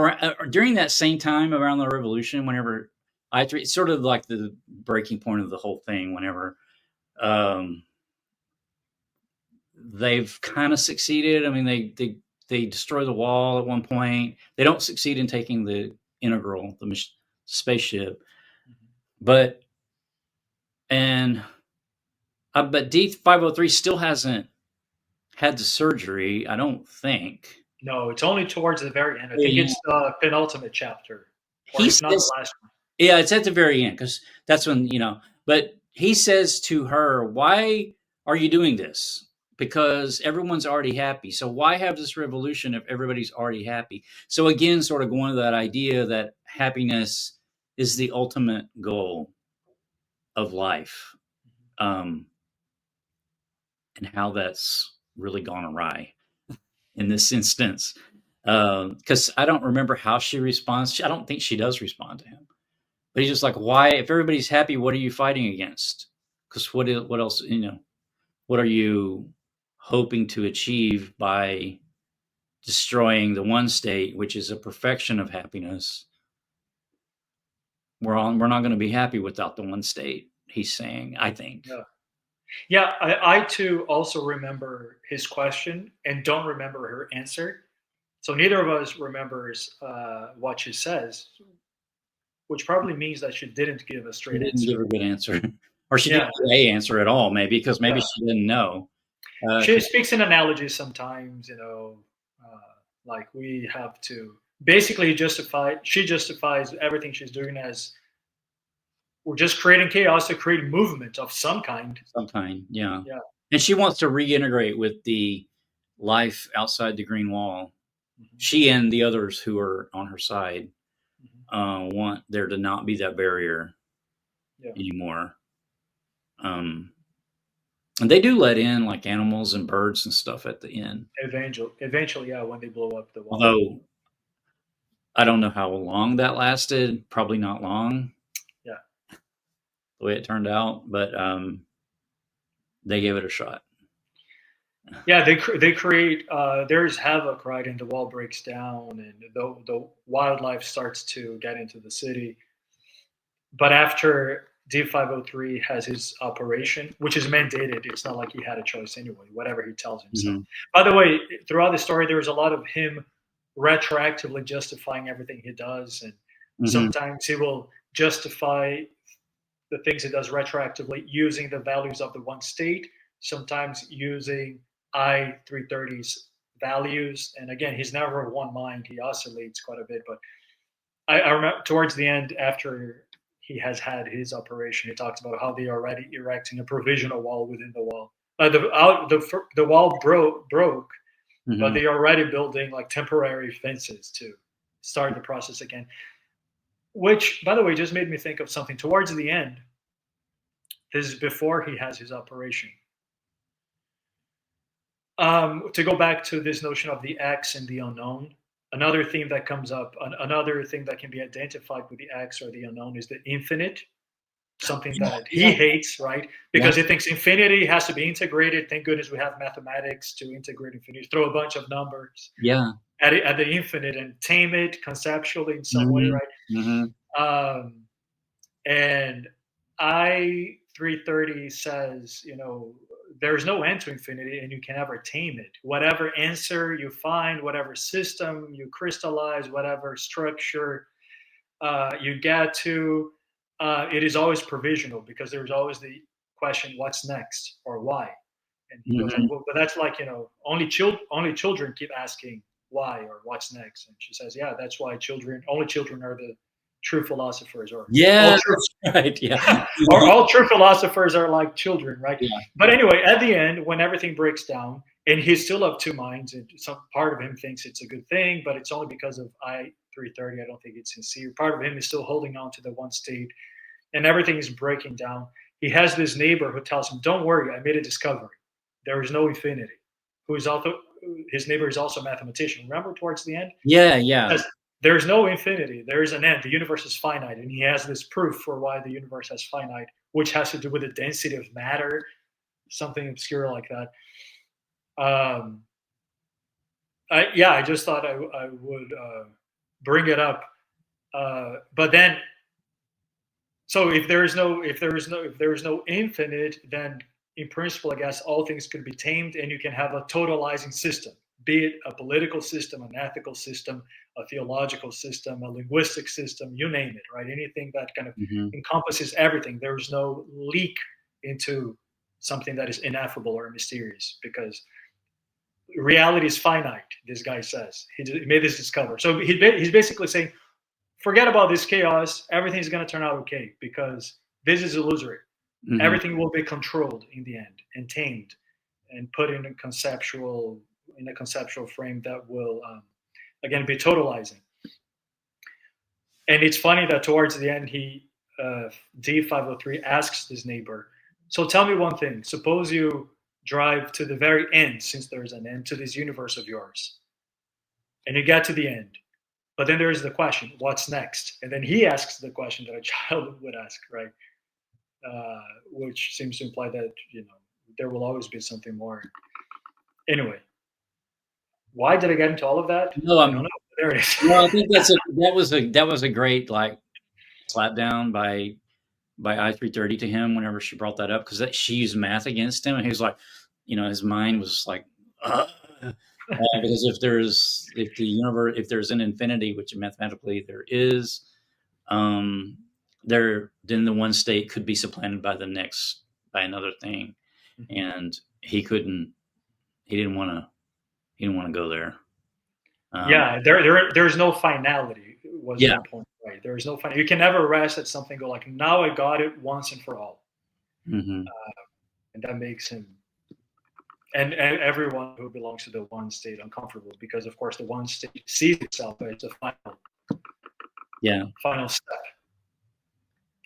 during that same time around the revolution, whenever it's sort of like the breaking point of the whole thing, whenever they've kind of succeeded. I mean, they destroy the wall at one point. They don't succeed in taking the Integral, the spaceship, but D503 still hasn't had the surgery, I don't think. No, it's only towards the very end. I think it's the penultimate chapter, or if not the last one. Yeah, it's at the very end, because that's when, but he says to her, why are you doing this? Because everyone's already happy. So why have this revolution if everybody's already happy? So again, sort of going to that idea that happiness is the ultimate goal of life, and how that's really gone awry in this instance. Because I don't remember how she responds. I don't think she does respond to him. But he's just like, why? If everybody's happy, what are you fighting against? Because what else? What are you hoping to achieve by destroying the one state, which is a perfection of happiness? We're not going to be happy without the one state. He's saying, I think. Yeah. I too also remember his question and don't remember her answer. So neither of us remembers what she says, which probably means that she didn't give a straight answer. Didn't give a good answer. Or she didn't give a answer at all, maybe, because maybe she didn't know. She speaks in analogies sometimes, like we have to basically she justifies everything she's doing as we're just creating chaos to create movement of some kind. Yeah. And she wants to reintegrate with life outside the green wall. Mhm. She and the others who are on her side Mhm. want there to not be that barrier Yeah. anymore. Um, and they do let in like animals and birds and stuff at the end. Eventually, yeah, when they blow up the wall. Although I don't know how long that lasted. Probably not long, Yeah. the way it turned out. But they gave it a shot. Yeah, they create. There's havoc, right, and the wall breaks down, and the wildlife starts to get into the city. But after D503 has his operation, which is mandated, it's not like he had a choice anyway. Whatever he tells himself. Mm-hmm. By the way, throughout the story, there was a lot of him retroactively justifying everything he does, and Mm-hmm. sometimes he will justify the things it does retroactively using the values of the one state, sometimes using I-330's values. And again, he's never of one mind. He oscillates quite a bit. But I remember towards the end, after he has had his operation, he talks about how they are already erecting a provisional wall within the wall. The wall broke, but Mm-hmm. they are already building like temporary fences to start the process again. Which, by the way, just made me think of something. Towards the end, this is before he has his operation. To go back to this notion of the X and the unknown, another theme that comes up, another thing that can be identified with the X or the unknown is the infinite, something Yeah, that yeah, he hates, right? yeah, Because he thinks infinity has to be integrated. Thank goodness we have mathematics to integrate infinity. Throw a bunch of numbers yeah. at the infinite and tame it conceptually in some way, Mm-hmm. right? Mm-hmm. Um, and I-330 says, there's no end to infinity and you can never tame it. Whatever answer you find, whatever system you crystallize, whatever structure you get to, it is always provisional because there's always the question, what's next or why? And he goes like, Mm-hmm. well, but that's like, only children keep asking why or what's next. And she says, yeah, that's why only children are the true philosophers, or all Yeah, true that's right. Yeah. or all true philosophers are like children, right? Yeah, But yeah. anyway, at the end, when everything breaks down, and he's still of two minds, and some part of him thinks it's a good thing, but it's only because of I-330. I don't think it's sincere. Part of him is still holding on to the one state, and everything is breaking down. He has this neighbor who tells him, "Don't worry, I made a discovery. There is no infinity." Who is also his neighbor is also a mathematician. Remember towards the end, Yeah, yeah. says, there's no infinity. There is an end. The universe is finite. And he has this proof for why the universe has finite, which has to do with the density of matter, something obscure like that. Um, I just thought I would bring it up. But then, so if there is no infinite, then in principle, I guess all things could be tamed, and you can have a totalizing system, be it a political system, an ethical system, a theological system, a linguistic system, you name it, right? Anything that kind of Mm-hmm. encompasses everything. There is no leak into something that is ineffable or mysterious because reality is finite. This guy says he made this discovery. So he's basically saying, forget about this chaos. Everything's going to turn out okay because this is illusory. Mm-hmm. Everything will be controlled in the end and tamed and put in a conceptual frame that will again be totalizing. And it's funny that towards the end he D503 asks his neighbor, so tell me one thing. Suppose you drive to the very end, since there's an end to this universe of yours, and you get to the end. But then there's the question, what's next? And then he asks the question that a child would ask, right? Which seems to imply that there will always be something more. Anyway, why did I get into all of that? No, I don't know. There it is. no, I think that was a great like slap down by I-330 to him whenever she brought that up because she used math against him and he was like, his mind was like, because if there's an infinity, which mathematically there is, um, then the one state could be supplanted by another thing, and he didn't want to go there. Yeah, there's no finality. Was Yeah. one point, right? There is no final. You can never rest at something. Go like, now I got it once and for all, Hmm. and that makes him and everyone who belongs to the one state uncomfortable, because of course the one state sees itself as a Yeah. final step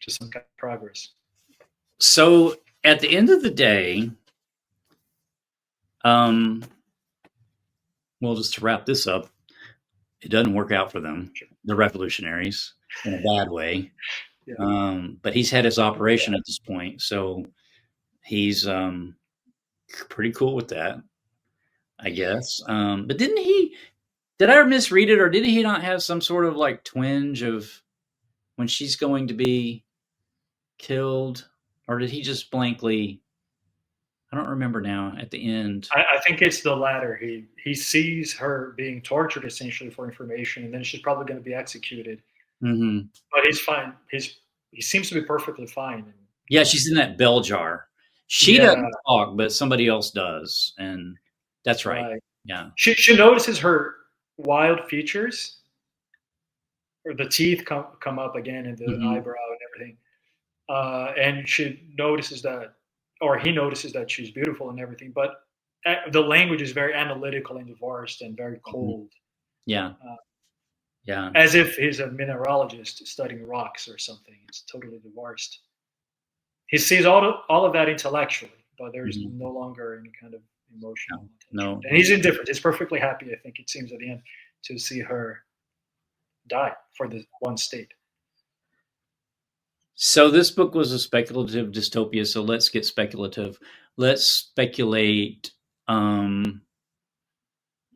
to some kind of progress. So at the end of the day, um, well, just to wrap this up, it doesn't work out for them, the revolutionaries, in a bad way. Yeah. But he's had his operation at this point, so he's pretty cool with that, I guess. But didn't he? Did I misread it, or did he not have some sort of like twinge of when she's going to be killed, or did he just blankly? I don't remember now. At the end, I think it's the latter. He sees her being tortured essentially for information, and then she's probably going to be executed. mm-hmm. But he's fine. He seems to be perfectly fine. Yeah, she's in that bell jar. She Yeah, doesn't talk, but somebody else does, and that's right. right. Yeah. She notices her wild features, or the teeth come up again, and the Mhm. eyebrow and everything. And she notices that, or he notices that she's beautiful and everything. But the language is very analytical and divorced and very Mhm. cold, Yeah. uh, Yeah. as if he's a mineralogist studying rocks or something. It's totally divorced. He sees all of that intellectually, but there's Mhm. no longer any kind of emotional No. attachment. No. And he's indifferent. He's perfectly happy, I think it seems, at the end, to see her die for the one state. So this book was a speculative dystopia. So let's get speculative. Let's speculate.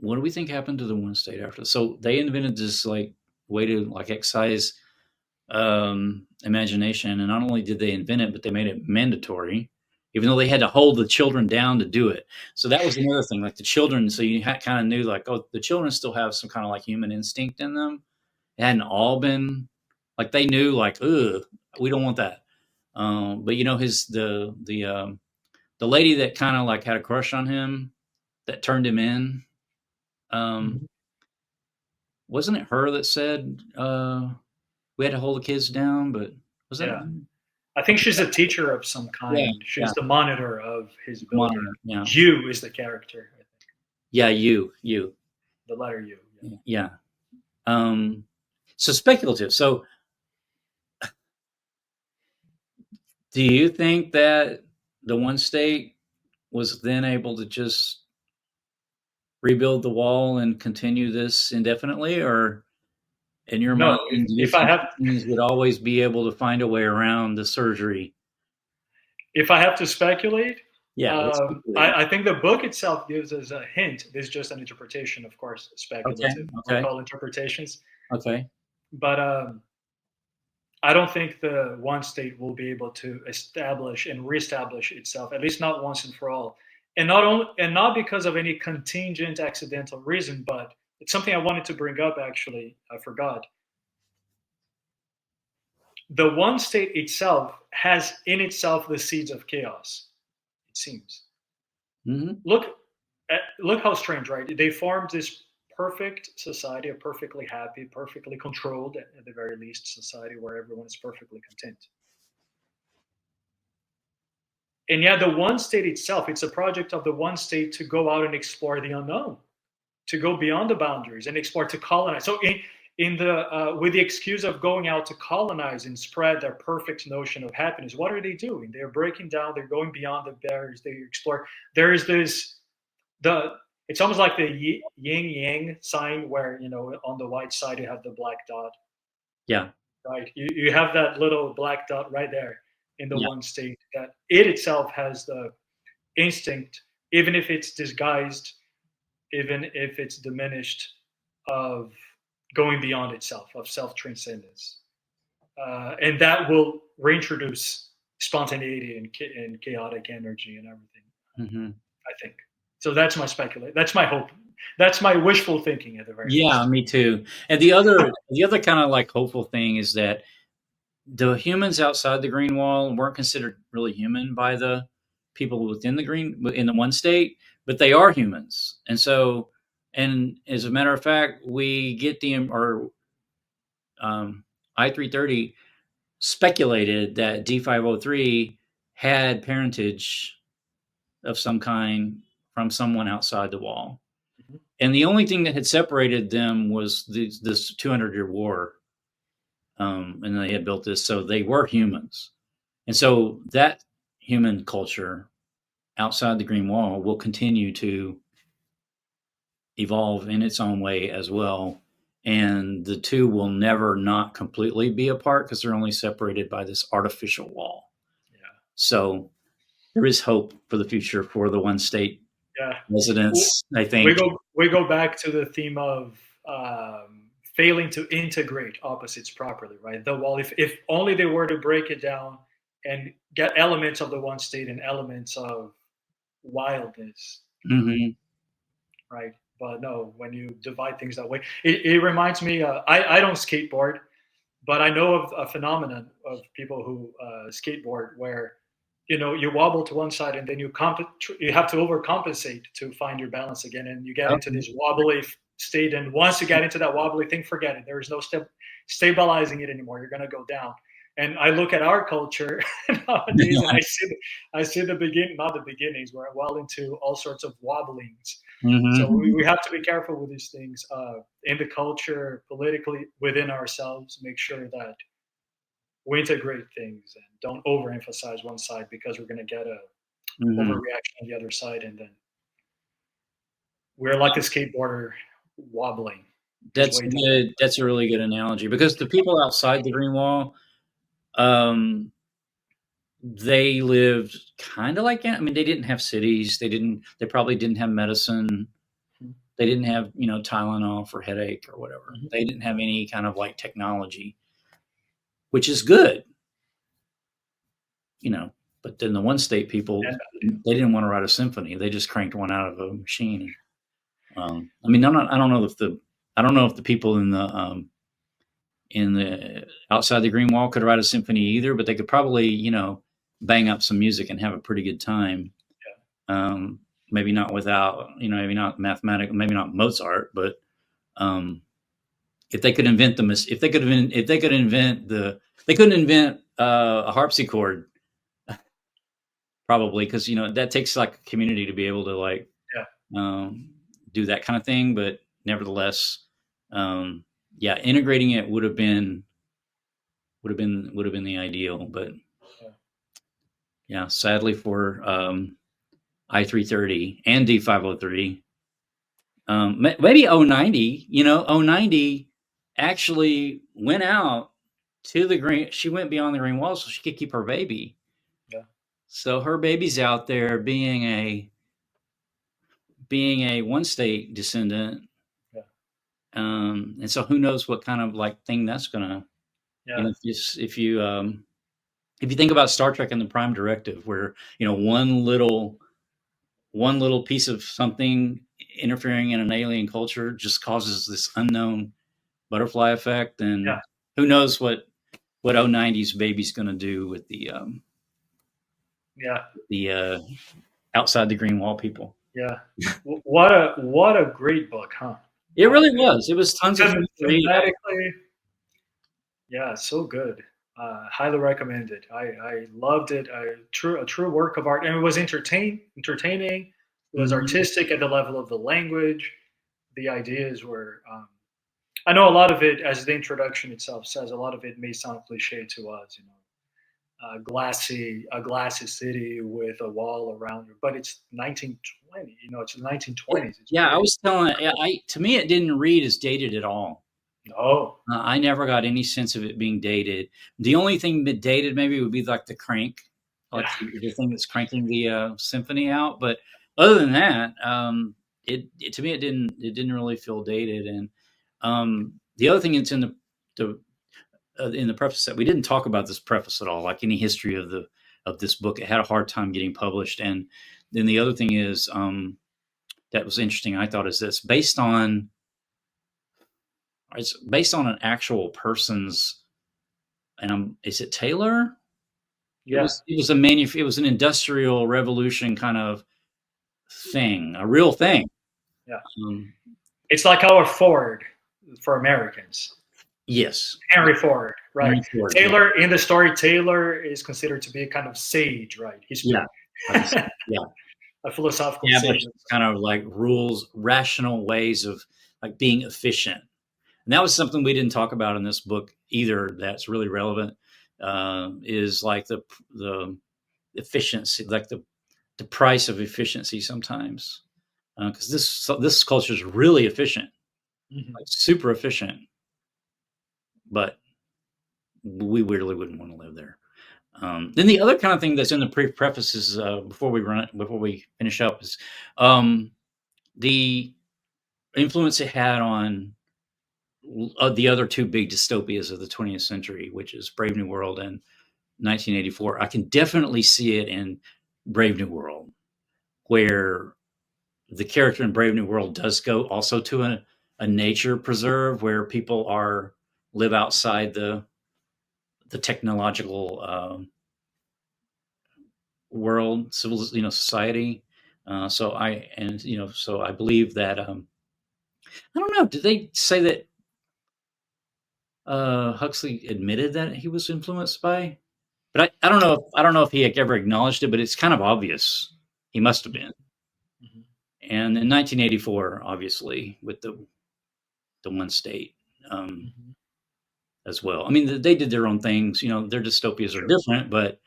What do we think happened to the one state after? So they invented this like way to like excise imagination, and not only did they invent it, but they made it mandatory, even though they had to hold the children down to do it. So that was another thing, like the children. So you kind of knew, like, oh, the children still have some kind of like human instinct in them. It hadn't all been like they knew, like, ugh, we don't want that. But you know, the lady that kind of like had a crush on him that turned him in. Um, Mhm. wasn't it her that said we had to hold the kids down? But was that? Yeah. I think she's a teacher of some Yeah, kind. yeah, She's the monitor of his building. monitor. Yeah, You is the character, I think. yeah. You. The letter U. Yeah. Yeah. Um, so speculative. So, do you think that the one state was then able to just rebuild the wall and continue this indefinitely, or in your mind, No, do you if I think have humans would always be able to find a way around the surgery? if I have to speculate, Yeah, let's speculate. I think the book itself gives us a hint. This is just an interpretation, of course, Okay, speculative. Like okay, all interpretations, okay. but I don't think the one state will be able to establish and reestablish itself, at least not once and for all. And not because of any contingent accidental reason, but it's something I wanted to bring up actually. I forgot. The one state itself has in itself the seeds of chaos, it seems. Hmm. Look how strange, right? They formed this perfect society, a perfectly happy, perfectly controlled, at the very least, society where everyone is perfectly content. And yet the one state itself, it's a project of the one state to go out and explore the unknown, to go beyond the boundaries and explore, to colonize. So in the with the excuse of going out to colonize and spread their perfect notion of happiness, what are they doing? They're breaking down, they're going beyond the barriers, they explore. There is this the it's almost like the yin yang sign where, on the white side you have the black dot, Yeah, right? You have that little black dot right there in the yeah, one state, that it itself has the instinct, even if it's disguised, even if it's diminished, of going beyond itself, of self transcendence. And that will reintroduce spontaneity and chaotic energy and everything, hmm I think. So that's my speculation. That's my hope. That's my wishful thinking at the very yeah. least. Me too. And the other kind of like hopeful thing is that the humans outside the green wall weren't considered really human by the people within the one state, but they are humans. And so, and as a matter of fact, we get the or I-330 speculated that D503 had parentage of some kind from someone outside the wall. Mhm. And the only thing that had separated them was this 200-year war. And they had built this, so they were humans. And so that human culture outside the Green Wall will continue to evolve in its own way as well. And the two will never not completely be apart because they're only separated by this artificial wall. Yeah. So there is hope for the future for the one state Yeah. residents, I think. We go back to the theme of failing to integrate opposites properly, right? The wall, if only they were to break it down and get elements of the one state and elements of wildness, Mm-hmm. right? But no, when you divide things that way, it reminds me. I don't skateboard, but I know of a phenomenon of people who skateboard where you wobble to one side and then you have to overcompensate to find your balance again, and you get into this wobbly state. And once you get into that wobbly thing, forget it. There is no stabilizing it anymore. You're going to go down. And I look at our culture nowadays, and I see not the beginnings. We're well into all sorts of wobblings. Mm-hmm. So we have to be careful with these things in the culture, politically, within ourselves. Make sure that we integrate things and don't overemphasize one side, because we're going to get a overreaction on the other side, and then we're like a skateboarder wobbling. That's good. That's a really good analogy, because the people outside the Green Wall, they lived kind of like, I mean, they didn't have cities. They probably didn't have medicine. They didn't have, Tylenol for headache or whatever. Mhm. They didn't have any kind of like technology, which is good, but then the one state people, they didn't want to write a symphony. They just cranked one out of a machine. I mean, I don't know if the people in the outside the Green Wall could write a symphony either, but they could probably, bang up some music and have a pretty good time. Yeah. Maybe not without, maybe not mathematical, maybe not Mozart, but if they could invent they couldn't invent a harpsichord, probably, because that takes like a community to be able to like do that kind of thing. But nevertheless, integrating it would have been the ideal. But sadly for I-330 and D503, maybe 090, 090 actually went out to the green. She went beyond the Green Wall so she could keep her baby. Yeah. So her baby's out there being a one state descendant. Yeah. And so who knows what kind of like thing that's gonna. Yeah. If you think about Star Trek and the Prime Directive, where one little piece of something interfering in an alien culture just causes this unknown butterfly effect, and who knows what 090's baby's going to do with the outside the Green Wall people. Yeah. What a great book, huh? It really was. It was tons of thematically. Yeah, so good. Highly recommended. I loved it. A true work of art, and it was entertaining. It was artistic at the level of the language. The ideas were. I know a lot of it, as the introduction itself says, a lot of it may sound cliche to us. A glassy city with a wall around it, but it's 1920. It's the 1920s. I was telling. To me, it didn't read as dated at all. No. I never got any sense of it being dated. The only thing that dated maybe would be like the crank, like the thing that's cranking the symphony out. But other than that, it to me it didn't really feel dated. And the other thing that's in the preface, that we didn't talk about this preface at all, like any history of this book. It had a hard time getting published. And then the other thing is that was interesting, I thought, is this it's based on an actual person's, and is it Taylor? Yeah. It was an industrial revolution kind of thing, a real thing. Yeah. It's like our Ford for Americans. Yes. Henry Ford, right? Henry Ford, Taylor, in the story, Taylor is considered to be a kind of sage, right? He's yeah. a philosophical established statement. kind of like rules, rational ways of like being efficient. And that was something we didn't talk about in this book either. That's really relevant. Is like the efficiency, like the price of efficiency sometimes, because this culture is really efficient, Mhm. like super efficient, but we really wouldn't want to live there. Then the other kind of thing that's in the prefaces before we finish up is the influence it had on the other two big dystopias of the 20th century, which is Brave New World and 1984. I can definitely see it in Brave New World, where the character in Brave New World does go also to a nature preserve where people are live outside the technological world, civil, society. So I believe that I don't know. Did they say that Huxley admitted that he was influenced by? But I don't know. I don't know if he had ever acknowledged it, but it's kind of obvious. He must have been. Mhm. And in 1984, obviously, with the one state Mhm. as well. I mean, they did their own things. Their dystopias are Sure. different, but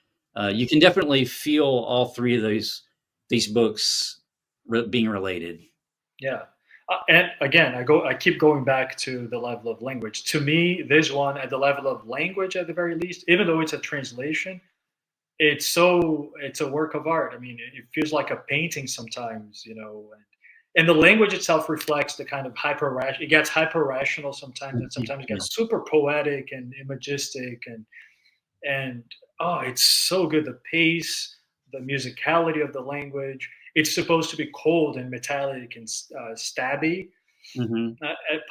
you can definitely feel all three of these books being related. Yeah. And again, I keep going back to the level of language. To me, this one at the level of language, at the very least, even though it's a translation, it's a work of art. I mean, it feels like a painting sometimes, and the language itself reflects the kind of it gets hyper rational sometimes, and sometimes it Yeah. gets super poetic and imagistic, and oh, it's so good. The pace, the musicality of the language. It's supposed to be cold and metallic and stabby, Hmm.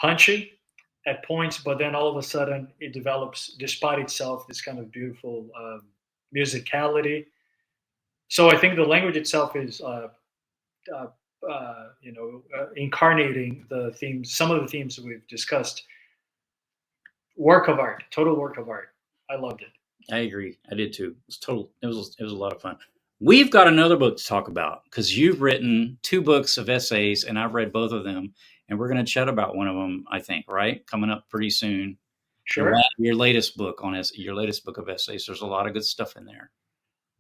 punchy at points, but then all of a sudden it develops, despite itself, this kind of beautiful musicality. So I think the language itself is, uh, incarnating the themes, some of the themes that we've discussed. Work of art, total work of art. I loved it. I agree. I did too. It was a lot of fun. We've got another book to talk about because you've written two books of essays, and I've read both of them, and we're going to chat about one of them. I think right coming up pretty soon. Sure. Your latest book your latest book of essays. There's a lot of good stuff in there.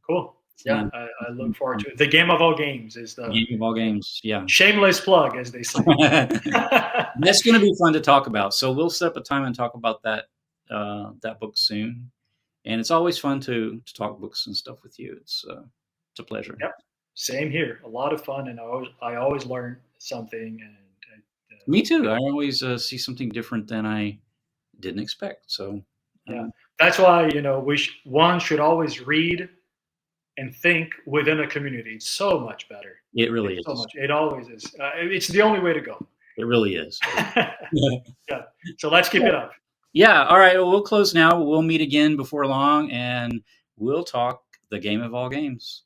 Cool. Yeah, Yeah, I look forward to it. The game of all games is the game of all games. Yeah. shameless plug, as they say. That's going to be fun to talk about. So we'll set up a time and talk about that book soon. And it's always fun to talk books and stuff with you. It's a pleasure. Yep. Same here. A lot of fun, and I always learn something. And Me too. I always see something different than I didn't expect. So yeah, um, that's why one should always read and think within a community. It's so much better. it really It's so is. much. It always is. It's the only way to go. It really is. Yeah. So let's keep it up. Yeah. All right. Well, we'll close now. We'll meet again before long, and we'll talk the game of all games.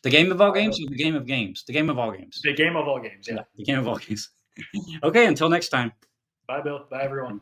The game of all Bye, games, Bill. or the game of games. The game of all games. The game of all games. Yeah, Yeah. the game of all games. Okay. Until next time. Bye, Bill. Bye, everyone.